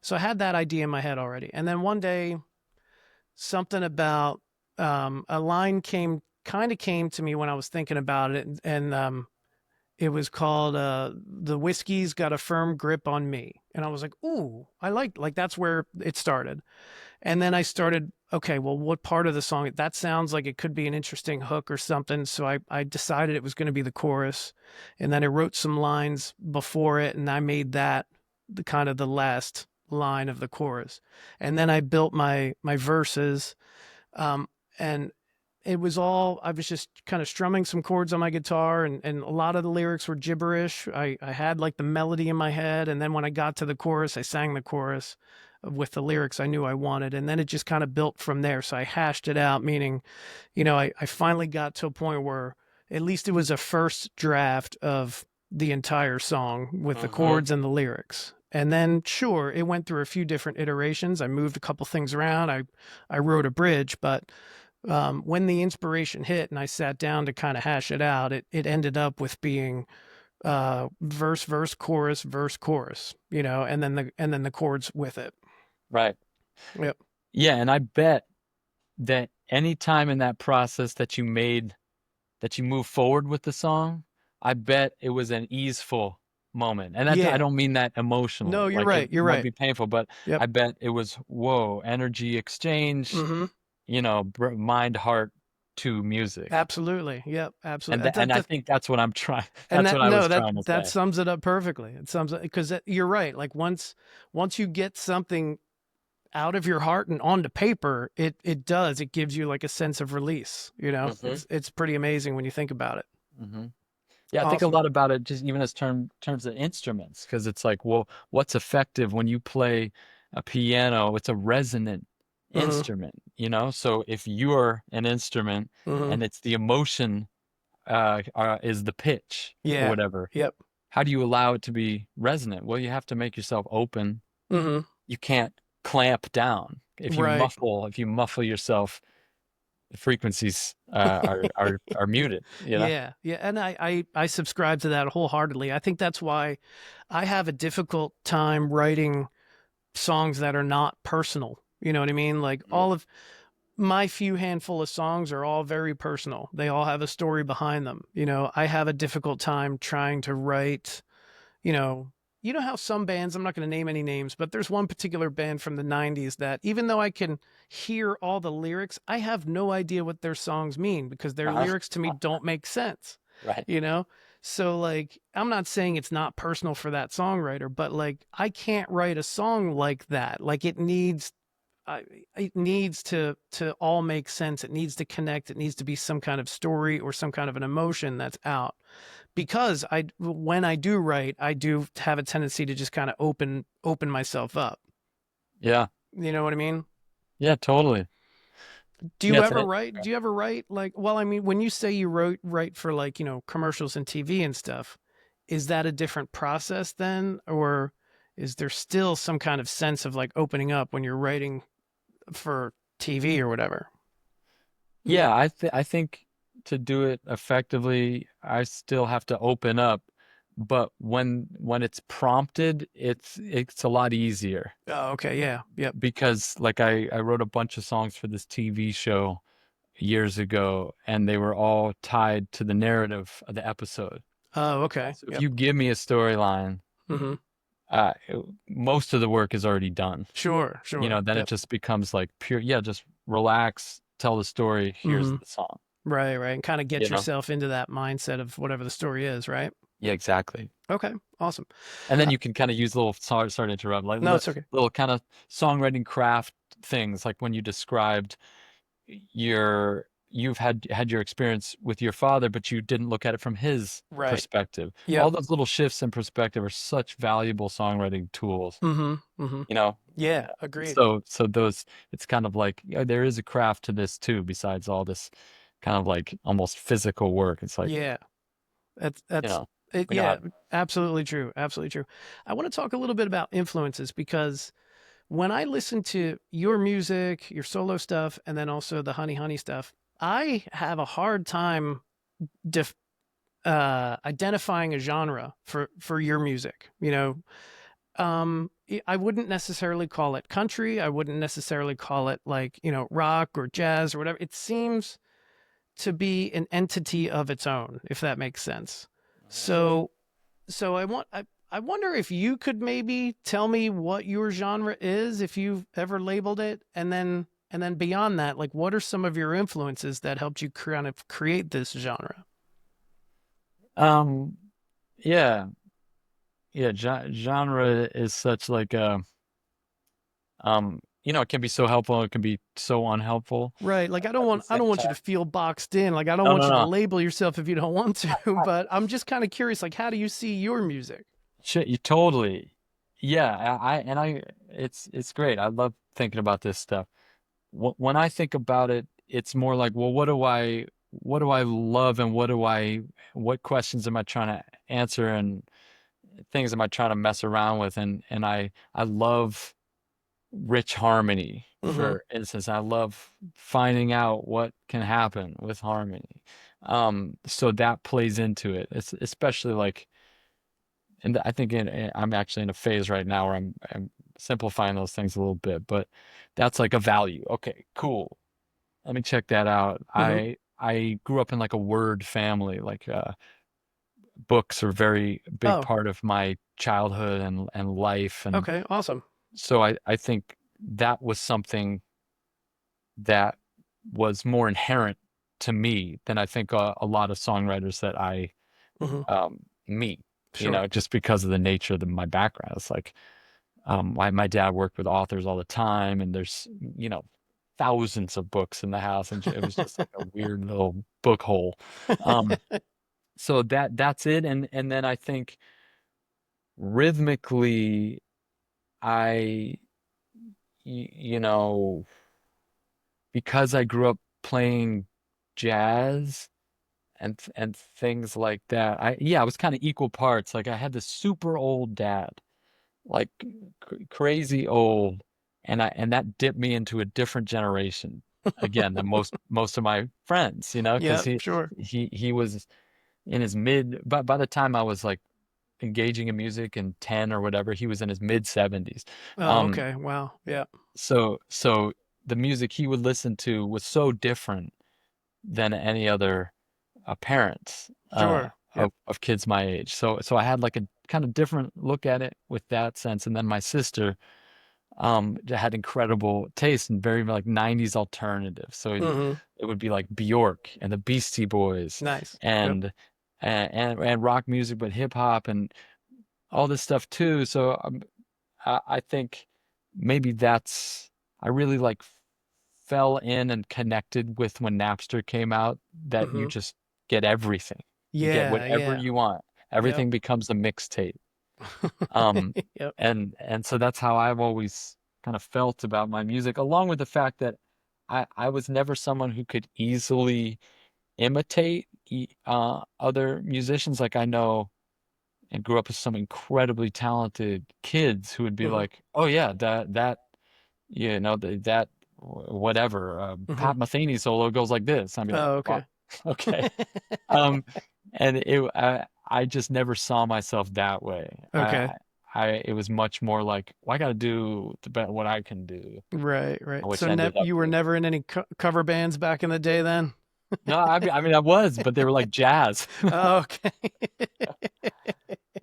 So I had that idea in my head already. And then one day, something about a line came to me when I was thinking about it. And it was called "The Whiskey's Got a Firm Grip on Me," and I was like, "Ooh, I like that's where it started." And then I started, okay, well, what part of the song? That sounds like it could be an interesting hook or something. So I decided it was going to be the chorus, and then I wrote some lines before it, and I made that the kind of the last line of the chorus, and then I built my verses, um, and it was all, I was just kind of strumming some chords on my guitar, and a lot of the lyrics were gibberish. I had like the melody in my head. And then when I got to the chorus, I sang the chorus with the lyrics I knew I wanted. And then it just kind of built from there. So I hashed it out, meaning, I finally got to a point where at least it was a first draft of the entire song with the Hmm. chords and the lyrics. And then, sure, it went through a few different iterations. I moved a couple things around. I wrote a bridge, but when the inspiration hit and I sat down to kind of hash it out, it ended up with being verse, chorus, and then the chords with it. Right. Yep. Yeah, and I bet that any time in that process that you move forward with the song, I bet it was an easeful moment. And that I Yeah. don't mean that No, emotionally, you're like it right. You're might right. be painful, but Yep. I bet it was whoa, energy exchange, Mm-hmm. mind, heart to music. Absolutely. Yep. And Absolutely. th and I think that's what I'm trying And that's what that I no, was that trying to that say. sums it up perfectly. It sums it because you're right. Like once you get something out of your heart and onto paper, it gives you like a sense of release. Hmm. It's pretty amazing when you think about it. Hmm. Yeah, I think a Awesome. lot about it just even as terms of instruments, because it's like, well, what's effective when you play a piano? It's a resonant Mm-hmm. instrument. So if you're an instrument Mm-hmm. and it's the emotion is the pitch or Yeah. whatever, Yep. how do you allow it to be resonant? Well, you have to make yourself open. Mm-hmm. You can't clamp down. Right. If you muffle yourself, the frequencies are muted. Yeah. Yeah. And I subscribe to that wholeheartedly. I think that's why I have a difficult time writing songs that are not personal. You know what I mean? Like Mm. all of my few handful of songs are all very personal. They all have a story behind them. I have a difficult time trying to write, you know, you know how some bands, I'm not going to name any names, but there's one particular band from the 90s that even though I can hear all the lyrics, I have no idea what their songs mean because their Uh, lyrics to me don't make sense, right. you know? So like I'm not saying it's not personal for that songwriter, but like I can't write a song like that. Like it needs to all make sense. It needs to connect. It needs to be some kind of story or some kind of an emotion that's out. Because when I do write, I do have a tendency to just kind of open myself up. Yeah. You know what I mean? Yeah, totally. Do Yeah, you it's ever a, write? Do you ever write like? Well, I mean, when you say you write for like commercials and TV and stuff, is that a different process then, or is there still some kind of sense of like opening up when you're writing for TV or whatever? yeah, I think to do it effectively, I still have to open up, but when it's prompted, it's a lot easier Oh, okay, yeah, yep. because like I wrote a bunch of songs for this TV show years ago, and they were all tied to the narrative of the episode. Oh, okay, So if yep. you give me a storyline, Mm-hmm. most of the work is already done. Sure, sure, Then it yep. just becomes like pure, yeah, just relax, tell the story, here's Mm-hmm. the song, Right, right, and kind of you get know? yourself into that mindset of whatever the story is, right? Yeah, exactly. Okay, awesome. And then Uh, you can kind of use little, sorry to interrupt, like no, it's okay. little kind of songwriting craft things, like when you described you've had your experience with your father, but you didn't look at it from his Right. perspective. Yep. All those little shifts in perspective are such valuable songwriting tools, Mm-hmm. Mm-hmm. you know? Yeah, agreed. So those, it's kind of like, yeah, there is a craft to this too, besides all this kind of like almost physical work. It's like, Yeah. That's you that's know, it. we know how. Yeah, absolutely true. Absolutely true. I want to talk a little bit about influences because when I listen to your music, your solo stuff, and then also the Honeyhoney stuff, I have a hard time def- identifying a genre for your music. I wouldn't necessarily call it country. I wouldn't necessarily call it like rock or jazz or whatever. It seems to be an entity of its own, if that makes sense. So so I wonder if you could maybe tell me what your genre is, if you've ever labeled it, and then beyond that, like what are some of your influences that helped you kind of create this genre? Um, yeah, yeah, genre is such like a, it can be so helpful, it can be so unhelpful Right. Like at the I don't same want you to time. feel boxed in. Like I don't No, want no, you to no. label yourself if you don't want to, but I'm just kind of curious like how do you see your music? Shit, you totally. Yeah, it's great. I love thinking about this stuff. When I think about it, it's more like, well, what do I love, and what questions am I trying to answer, and things am I trying to mess around with, and I love rich harmony, Mhm. for instance. I love finding out what can happen with harmony. So that plays into it. It's especially like, and I think I'm actually in a phase right now where I'm simplifying those things a little bit, but that's like a value. Okay, cool. Let me check that out. Mhm. I grew up in like a word family, like books are a very big Oh, part of my childhood and life, and okay. Awesome. so I think that was something that was more inherent to me than I think a lot of songwriters that I Mhm. meet, Sure. just because of the nature of my background. It's like, my dad worked with authors all the time, and there's, thousands of books in the house, and it was just like a weird little book hole. Um, so that's it. And then I think rhythmically, I, you know, because I grew up playing jazz and things like that, I was kind of equal parts. Like I had this super old dad, like crazy old, and that dipped me into a different generation again than most of my friends, because Yeah, sure. he was in his mid, but by the time I was like engaging in music and 10 or whatever, he was in his mid 70s. Oh, um okay. Wow. Yeah. so the music he would listen to was so different than any other parents Sure. Yep. of kids my age. So I had like a kind of different look at it with that sense. And then my sister had incredible taste in very like 90s alternative. So Mhm. it would be like Bjork and the Beastie Boys Nice. Yep. and and rock music, but hip hop and all this stuff too. So I think maybe that's, I really like fell in and connected with when Napster came out, that you Mhm. just get everything. You get Yeah, whatever yeah. you want. Yep. Everything becomes a mixtape. Um, Yep. and so that's how I've always kind of felt about my music, along with the fact that I was never someone who could easily imitate other musicians. Like I know and grew up with some incredibly talented kids who would be Mhm. like, "Oh yeah, that whatever Mhm. Pat Metheny solo goes like this." I'd be like, Oh, "Wow, okay. okay." Um, and I just never saw myself that way. Okay. It was much more like, well, I got to do the best what I can do, Right, right. which So ended up you were being, never in any cover bands back in the day then? no, I mean I was, but they were like jazz. Oh, okay.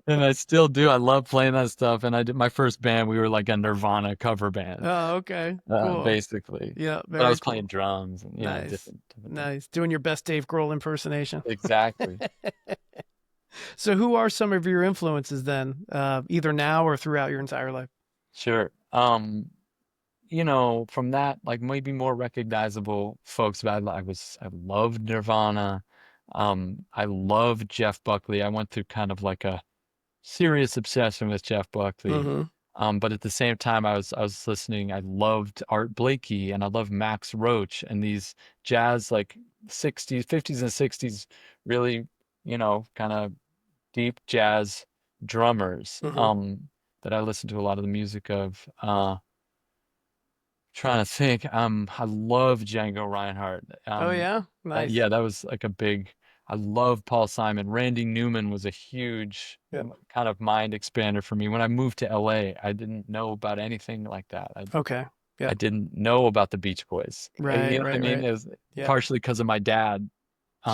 And I still do. I love playing that stuff. And I did my first band. We were like a Nirvana cover band, Oh, okay. Cool. basically. Yeah, But I very was playing cool. drums and Nice. different things. Nice. Doing your best Dave Grohl impersonation. Exactly. So who are some of your influences then, either now or throughout your entire life? Sure. From that, like maybe more recognizable folks, but I loved Nirvana. I loved Jeff Buckley. I went through kind of like a serious obsession with Jeff Buckley. Hmm. But at the same time, I was listening. I loved Art Blakey and I loved Max Roach and these jazz like 60s, 50s and 60s, really, kind of deep jazz drummers. Hmm. That I listened to a lot of the music of. Trying to think. I love Django Reinhardt. Oh yeah, nice. Yeah, that was like a big. I love Paul Simon. Randy Newman was a huge Yep. kind of mind expander for me. When I moved to LA, I didn't know about anything like that. Okay. I Yep. didn't know about the Beach Boys. You Right. know what I Right. mean? Right. It was Yep. partially because of my dad.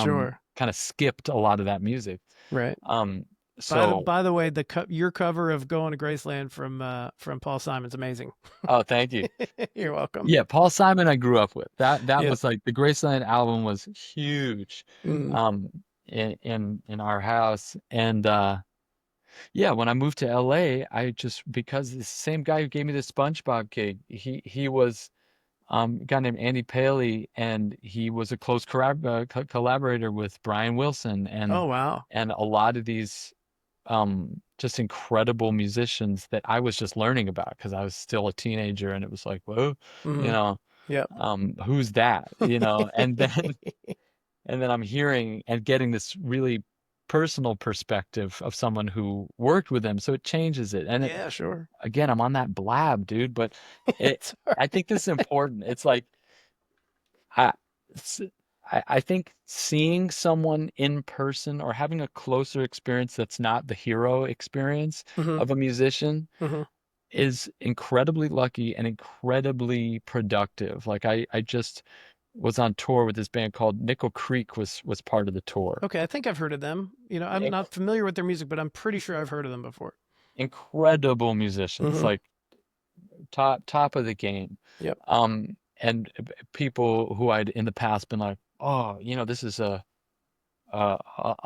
Sure. Kind of skipped a lot of that music. Right. Um, By the so by the way, your cover of "Going to Graceland" from Paul Simon's amazing. oh, thank you. You're welcome. Yeah, Paul Simon I grew up with. That Yep. was like the Graceland album was huge Mm. um in our house. And yeah, when I moved to LA, I just because the same guy who gave me the SpongeBob gig, he was a guy named Andy Paley, and he was a close collaborator with Brian Wilson Oh wow. and a lot of these just incredible musicians that I was just learning about because I was still a teenager and it was like, whoa, you Hmm. know, Yep. who's that? And then I'm hearing and getting this really personal perspective of someone who worked with them. So it changes it. And Yeah. Sure. again, I'm on that blab, dude, but it It's all I think this is important. It's like I, s- I think seeing someone in person or having a closer experience that's not the hero experience right. Hmm. of a musician Hmm. is incredibly lucky and incredibly productive. Like I just was on tour with this band called Nickel Creek was part of the tour. Okay, I think I've heard of them. I'm Inc- not familiar with their music, but I'm pretty sure I've heard of them before. Incredible musicians, Hmm. like top of the game. Yep. And people who I'd in the past been like, oh, this is a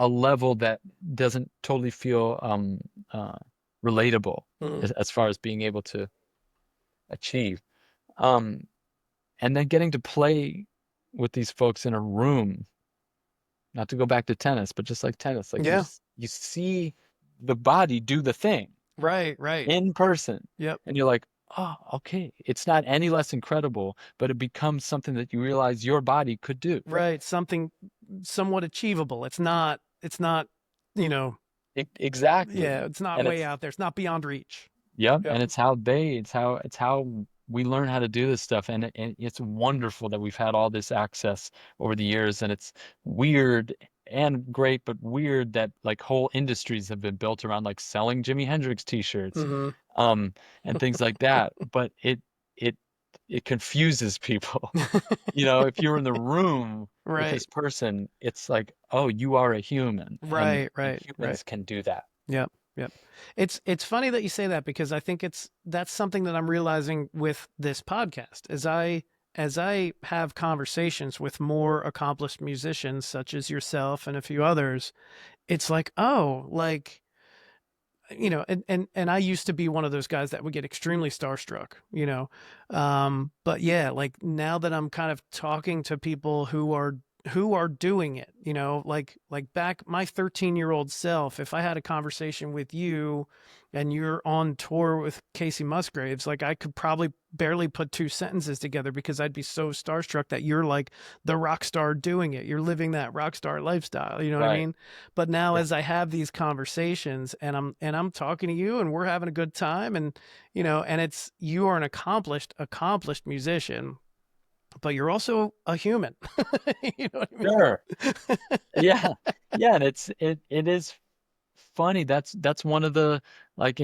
level that doesn't totally feel uh, relatable Hmm. as far as being able to achieve. Um, and then getting to play with these folks in a room, not to go back to tennis, but just like tennis, like Yeah. you see the body do the thing Right. Right. in person, Yep. and you're like, oh, okay, it's not any less incredible, but it becomes something that you realize your body could do. Right. Something somewhat achievable. It's not. It's not. You know. Yeah. Exactly. It's not And way it's out there. It's not beyond reach. Yep, Yep. and it's how we learn how to do this stuff, and it's wonderful that we've had all this access over the years, and it's weird and great, but weird that like whole industries have been built around like selling Jimi Hendrix t-shirts, Hmm. um, and things like that. But it it confuses people. If you're in the room with Right. this person, it's like, oh, you are a human, and Right. Right. Right. humans can do that. Yep. Yep. It's funny that you say that because I think that's something that I'm realizing with this podcast as I have conversations with more accomplished musicians such as yourself and a few others. It's like, oh, like and I used to be one of those guys that would get extremely starstruck. But yeah, like now that I'm kind of talking to people who are doing it, like back my 13-year-old self, if I had a conversation with you and you're on tour with Kacey Musgraves, like I could probably barely put two sentences together because I'd be so starstruck that you're like the rock star doing it. You're living that rock star lifestyle, you know what I Right. mean? But now Yeah. as I have these conversations and I'm talking to you and we're having a good time and it's you are an accomplished musician, but you're also a human. You know what I Sure. mean? Yeah. Yeah, and it is funny. That's one of the like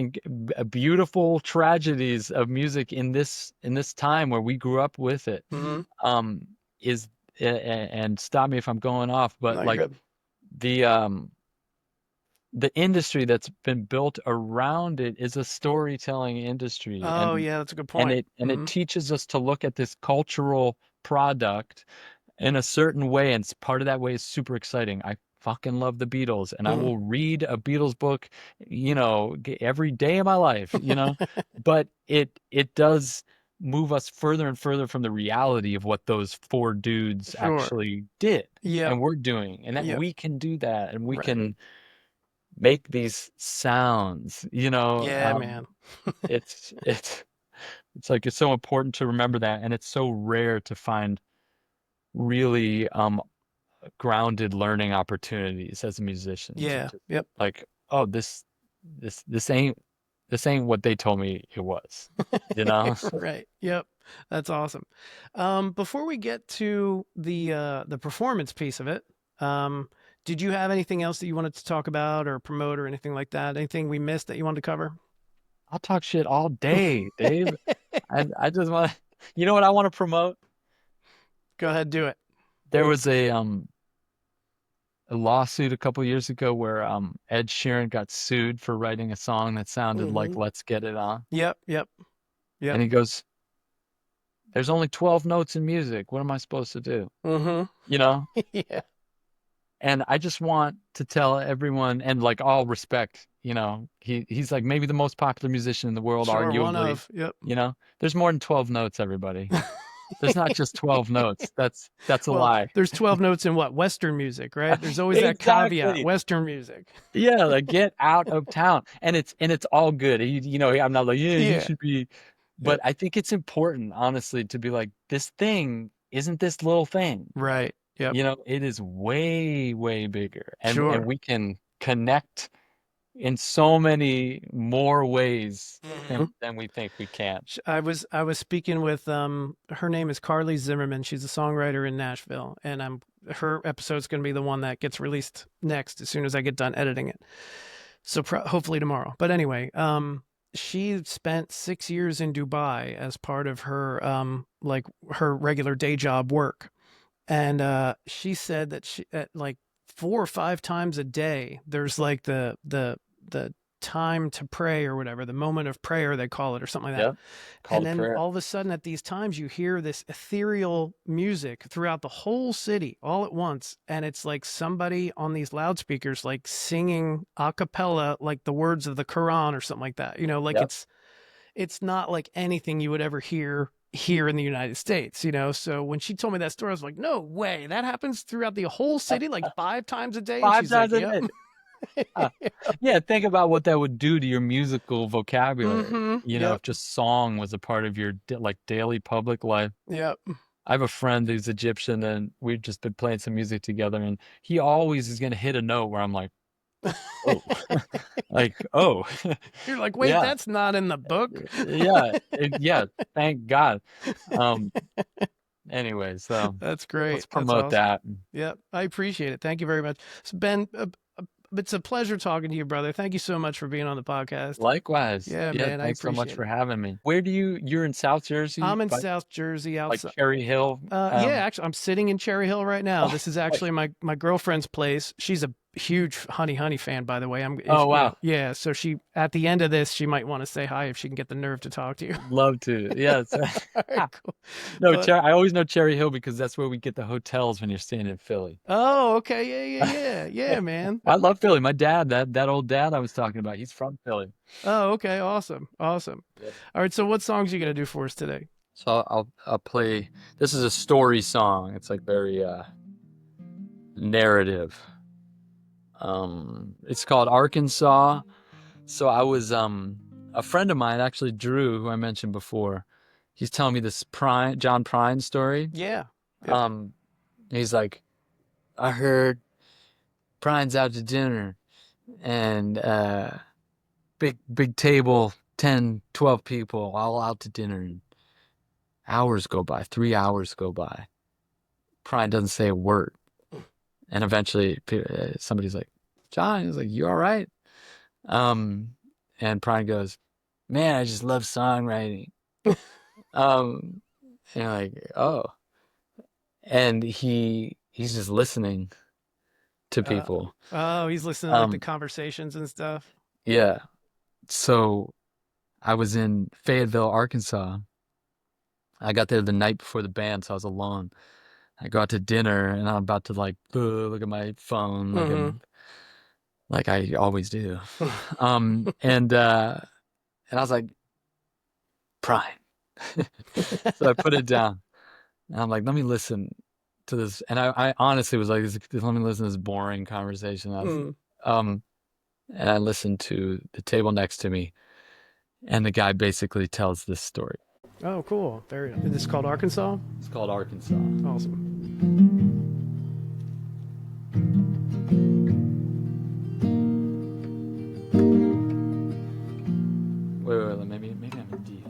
beautiful tragedies of music in this time where we grew up with it. Hmm. Um is and stop me if I'm going off, but No, you're like good. the um the industry that's been built around it is a storytelling industry, Oh and yeah, that's a good and point. it teaches us to look at this cultural product in a certain way, and part of that way is super exciting. fucking love the Beatles and I Mm. will read a Beatles book, every day of my life, but it does move us further and further from the reality of what those four dudes Sure. actually did Yep. and we're doing, and that Yep. we can do that and we Right. can make these sounds, Yeah, man. it's like it's so important to remember that, and it's so rare to find really grounded learning opportunities as a musician to Yeah. Yep. like, oh, this ain't what they told me it was, you know? Right. Yep. That's awesome. Before we get to the performance piece of it, um, did you have anything else that you wanted to talk about or promote or anything like that? Anything we missed that you wanted to cover? I'll talk shit all day, Dave. I just want to, you know what I want to promote? Go ahead, do it. There was a lawsuit a couple years ago where Ed Sheeran got sued for writing a song that sounded like Hmm. Let's Get It On. Yep. Yep. And Yep. he goes, there's only 12 notes in music. What am I supposed to do? Hmm. You know? Yeah. And I just want to tell everyone, and like all respect, he's like maybe the most popular musician in the world, Sure. One arguably, of. Yep. there's more than 12 notes, everybody. There's not just 12 notes. That's a Well, lie. there's 12 notes in what? Western music, right? There's always that caveat, Exactly. Western music. Yeah, like get out of town. And it's all good. I'm not like, yeah, you Yeah. should be, but Yep. I think it's important, honestly, to be like, this thing isn't this little thing. Right. Yep. It is way, way bigger. And Sure. we can connect in so many more ways than Mhm. than we think we can. I was speaking with her name is Carly Zimmerman. She's a songwriter in Nashville, and her episode's going to be the one that gets released next as soon as I get done editing it. So hopefully tomorrow. But anyway, she spent 6 years in Dubai as part of her like her regular day job work, and she said that she at like 4 or 5 times a day there's like the time to pray or whatever, the moment of prayer they call it or something like that. Yep. Call And to then prayer. all of a sudden at these times you hear this ethereal music throughout the whole city all at once, and it's like somebody on these loudspeakers like singing a cappella like the words of the Quran or something like that. Like Yep. it's not like anything you would ever hear here in the United States. So when she told me that story, I was like, no way, that happens throughout the whole city like 5 times a day. And Five she's like, times a yep. day. Uh, yeah, think about what that would do to your musical vocabulary. Mm-hmm. Yep. If just song was a part of your like daily public life. Yep. I have a friend who's Egyptian, and we've just been playing some music together, and he always is going to hit a note where I'm like, oh, like, oh, You're like, wait, yeah, that's not in the book. yeah, yeah. Thank God. Um, anyway, so That's let's great. That's promote awesome. that. Yep. I appreciate it. Thank you very much. So Ben, it's a pleasure talking to you, brother. Thank you so much for being on the podcast. Likewise. Yeah, Yeah, man, I thanks so much appreciate for it. having me. Where you're in South Jersey, I'm in but South Jersey like outside. Cherry Hill. Yeah, actually, I'm sitting in Cherry Hill right now. Oh, This is actually my girlfriend's place. She's a huge Honey fan, by the way. oh wow. Yeah. So she at the end of this, she might want to say hi if she can get the nerve to talk to you. Love to. Yes. All right, cool. No, But I always know Cherry Hill because that's where we get the hotels when you're staying in Philly. oh, okay, yeah, man. I love Philly. My dad, that old dad I was talking about, he's from Philly. Oh, okay, awesome. Yep. All right, so what songs are you gonna do for us today? So I'll play. This is a story song. It's like very narrative. It's called Arkansas. So I was a friend of mine, actually Drew, who I mentioned before. He's telling me this John Prine story. Yeah. Yep. Um, he's like, I heard Prine's out to dinner, and big table, 10, 12 people all out to dinner. And hours go by, 3 hours go by. Prine doesn't say a word. And eventually somebody's like, John, he's like, you all right? And Prine goes, man, I just love songwriting. um, and you're like, oh. And he's just listening to people. Oh, he's listening to like the Um, conversations and stuff. yeah. So I was in Fayetteville, Arkansas. I got there the night before the band, so I was alone. I go out to dinner and I'm about to like look at my phone like I always do. And I was like, Prime. So I put it down and I'm like, let me listen to this. And I honestly was like, let me listen to this boring conversation. And I listened to the table next to me, and the guy basically tells this story. Oh, cool. This is called Arkansas? It's called Arkansas. Awesome. Wait, maybe I'm in D.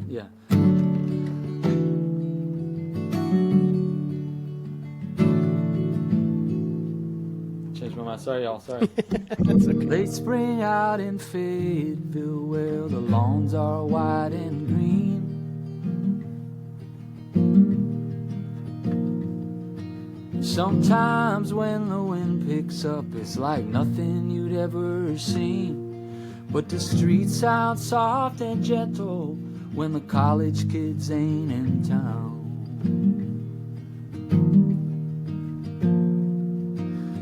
Yeah. Changed my mind. Sorry, y'all. Sorry. That's okay. Late spring out in Fayetteville, where the lawns are white and green. Sometimes when the wind picks up, it's like nothing you'd ever seen. But the streets sound soft and gentle when the college kids ain't in town.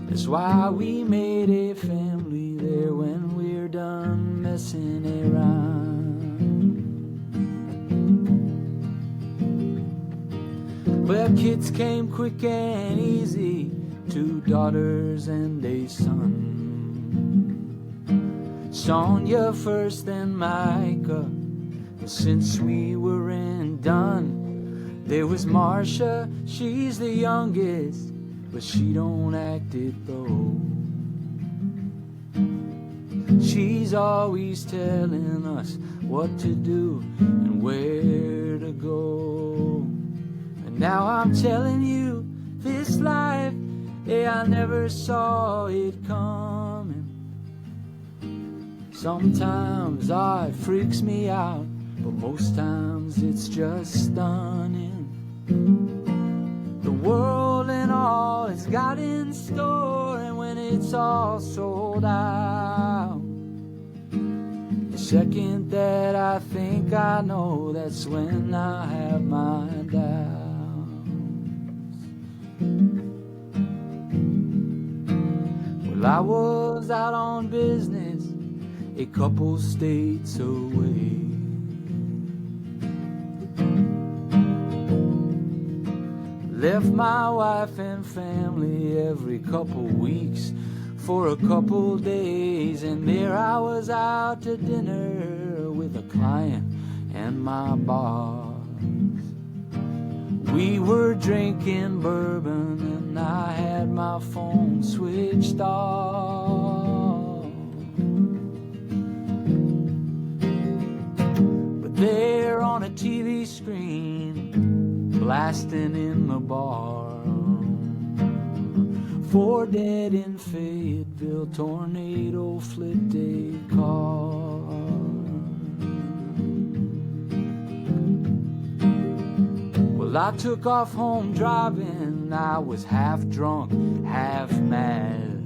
That's why we made a family there when we're done messing around. Well, kids came quick and easy, 2 daughters and a son. Sonia first, then Micah. Since we were done, there was Marcia, she's the youngest, but she don't act it though. She's always telling us what to do and where to go. And now I'm telling you, this life, I never saw it coming. Sometimes it freaks me out, but most times it's just stunning. The world and all it's got in store, and when it's all sold out, the second that I think I know, that's when I have my doubts. Well, I was out on business a couple states away. Left my wife and family every couple weeks for a couple days, and there I was out to dinner with a client and my boss. We were drinking bourbon and I had my phone switched off. But there on a TV screen, blasting in the bar, 4 dead in Fayetteville, tornado flipped a car. Well, I took off home driving, I was half drunk, half mad,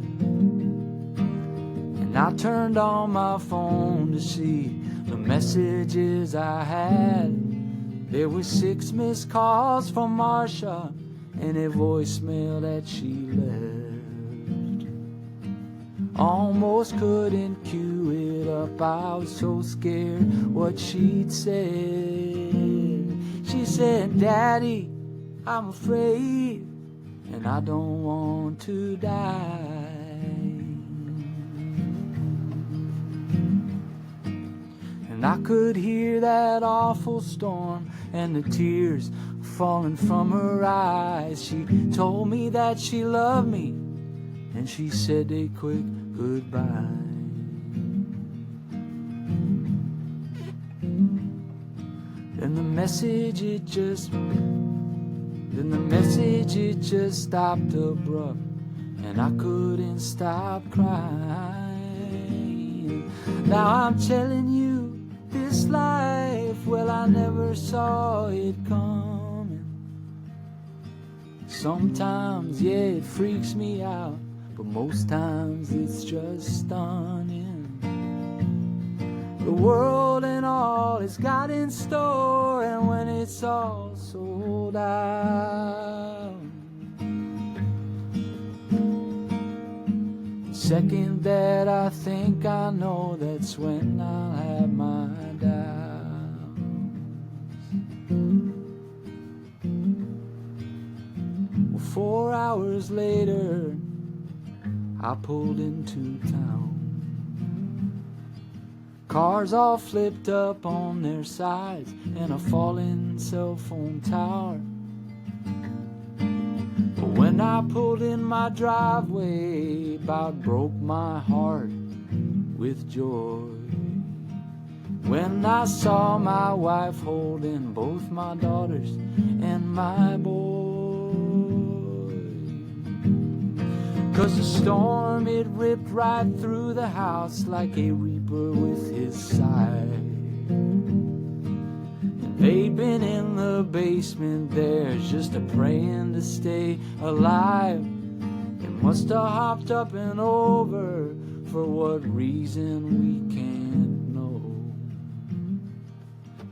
and I turned on my phone to see the messages I had. There were 6 missed calls from Marcia and a voicemail that she left. Almost couldn't cue it up, I was so scared what she'd said. She said, Daddy, I'm afraid, and I don't want to die. And I could hear that awful storm and the tears falling from her eyes. She told me that she loved me, and she said a quick goodbye. Then the message it just stopped abrupt, and I couldn't stop crying. Now I'm telling you, this life, well, I never saw it coming. Sometimes, yeah, it freaks me out, but most times it's just stunning. the world and all it's got in store, and when it's all sold out, the second that I think I know, that's when I'll have my doubts. Well, 4 hours later, I pulled into town. Cars all flipped up on their sides, and a fallen cell phone tower. But when I pulled in my driveway, about broke my heart with joy when I saw my wife holding both my daughters and my boy. 'Cause the storm, it ripped right through the house like a reaper with his scythe. And they'd been in the basement there, just a-praying to stay alive. They must have hopped up and over, for what reason we can't know.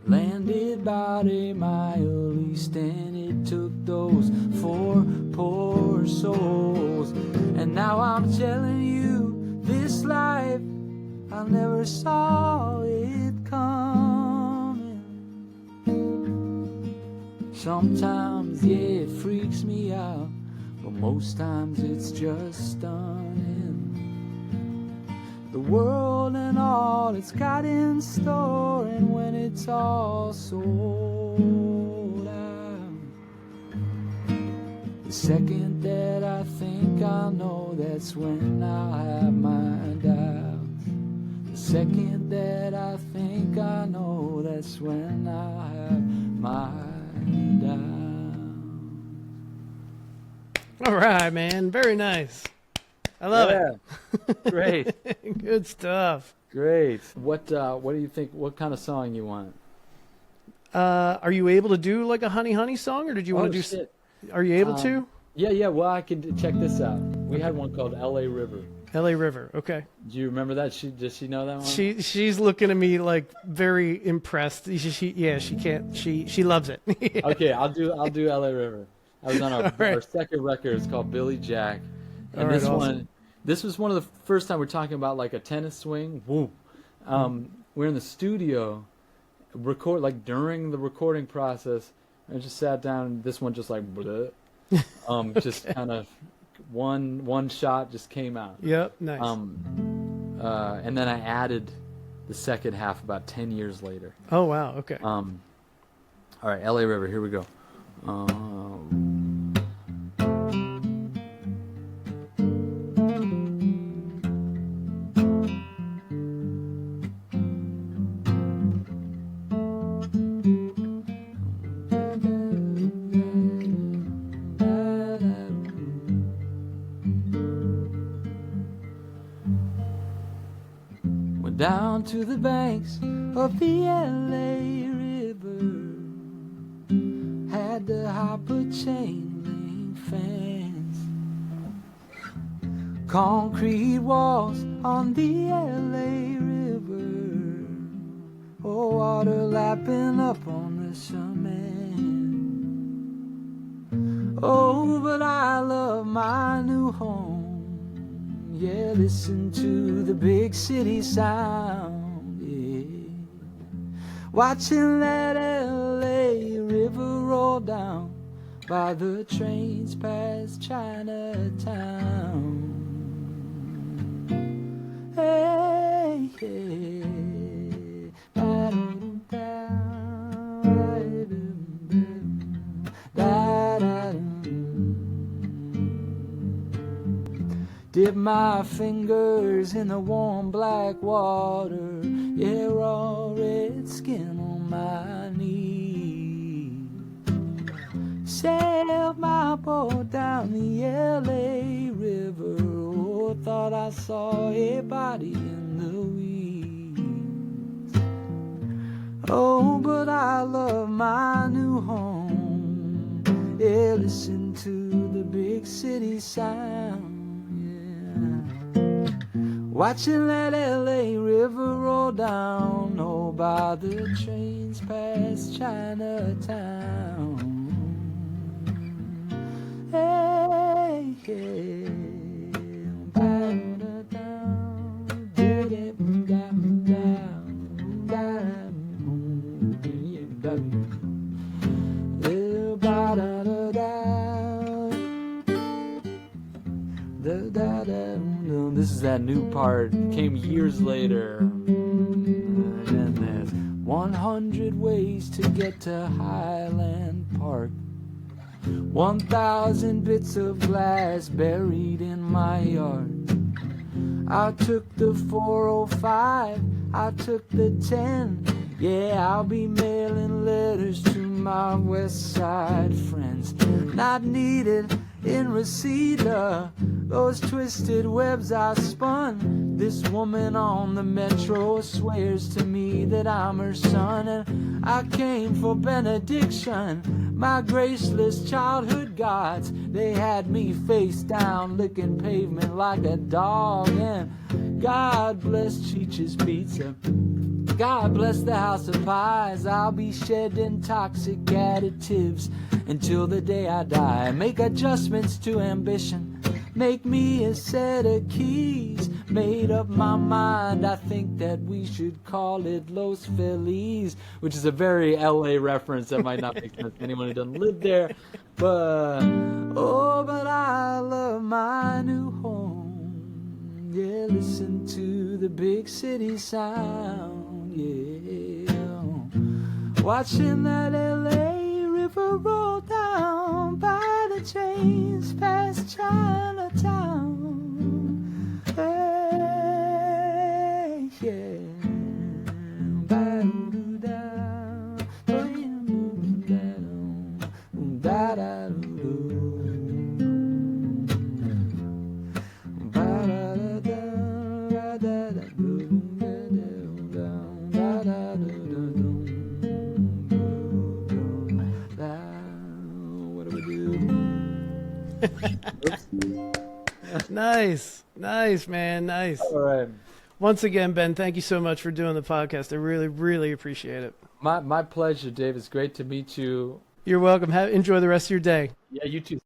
Landed about a mile east, and it took those 4 poor souls. And now I'm telling you, this life, I never saw it coming. Sometimes, yeah, it freaks me out, but most times it's just stunning. The world and all it's got in store, and when it's all sold out, the second that I think I know, that's when I'll have my doubts. The second that I think I know, that's when I'll have my doubts. All right, man. Very nice. I love it. Great. Good stuff. Great. What do you think? What kind of song you want? Are you able to do like a Honeyhoney song, or did you want to do? Shit. Are you able to? Yeah. Well, I could check this out. We had one called L.A. River. L.A. River. Okay. Do you remember that? Does she know that one? She's looking at me like very impressed. She can't. She loves it. Yeah. Okay, I'll do L.A. River. I was on our right. second record. It's called Billy Jack, and All right, this awesome. this was one of the first time we're talking about like a tennis swing. Woo. We're in the studio, during the recording process, and just sat down. And this one just like, bleh. Just kind of one shot just came out. Yep. Nice. And then I added the second half about 10 years later. Oh wow. Okay. All right, L.A. River. Here we go. Went down to the banks of the L.A. River, had to hop a chain link fence, concrete walls on the L.A. River, oh, water lapping up on the cement. Oh, but I love my new home. Yeah, listen to the big city sound, yeah. Watching that L.A. River roll down by the trains past Chinatown. Hey, hey, dip my fingers in the warm black water, yeah, raw red skin on my knee. Sailed my boat down the L.A. River, oh, thought I saw a body in the weeds. Oh, but I love my new home, yeah, listen to the big city sound. Watching that LA River roll down, oh, by the trains past Chinatown. Hey, hey, this is that new part, came years later. And then there's 100 ways to get to Highland Park. 1,000 bits of glass buried in my yard. I took the 405, I took the 10. Yeah, I'll be mailing letters to my West Side friends. Not needed in Reseda, those twisted webs I spun. This woman on the metro swears to me that I'm her son, and I came for benediction. My graceless childhood gods, they had me face down, licking pavement like a dog. And God bless Cheech's Pizza, God bless the House of Pies. I'll be shedding toxic additives until the day I die. Make adjustments to ambition, make me a set of keys. Made up my mind, I think that we should call it Los Feliz, which is a very LA reference that might not make sense to anyone who doesn't live there. But, oh, but I love my new home. Yeah, listen to the big city sound, yeah. Watching that LA River roll down by the trains past Chinatown. Hey, yeah. Nice, man. Nice. All right. Once again, Ben, thank you so much for doing the podcast. I really, really appreciate it. My pleasure, Dave. It's great to meet you. You're welcome. Enjoy the rest of your day. Yeah, you too.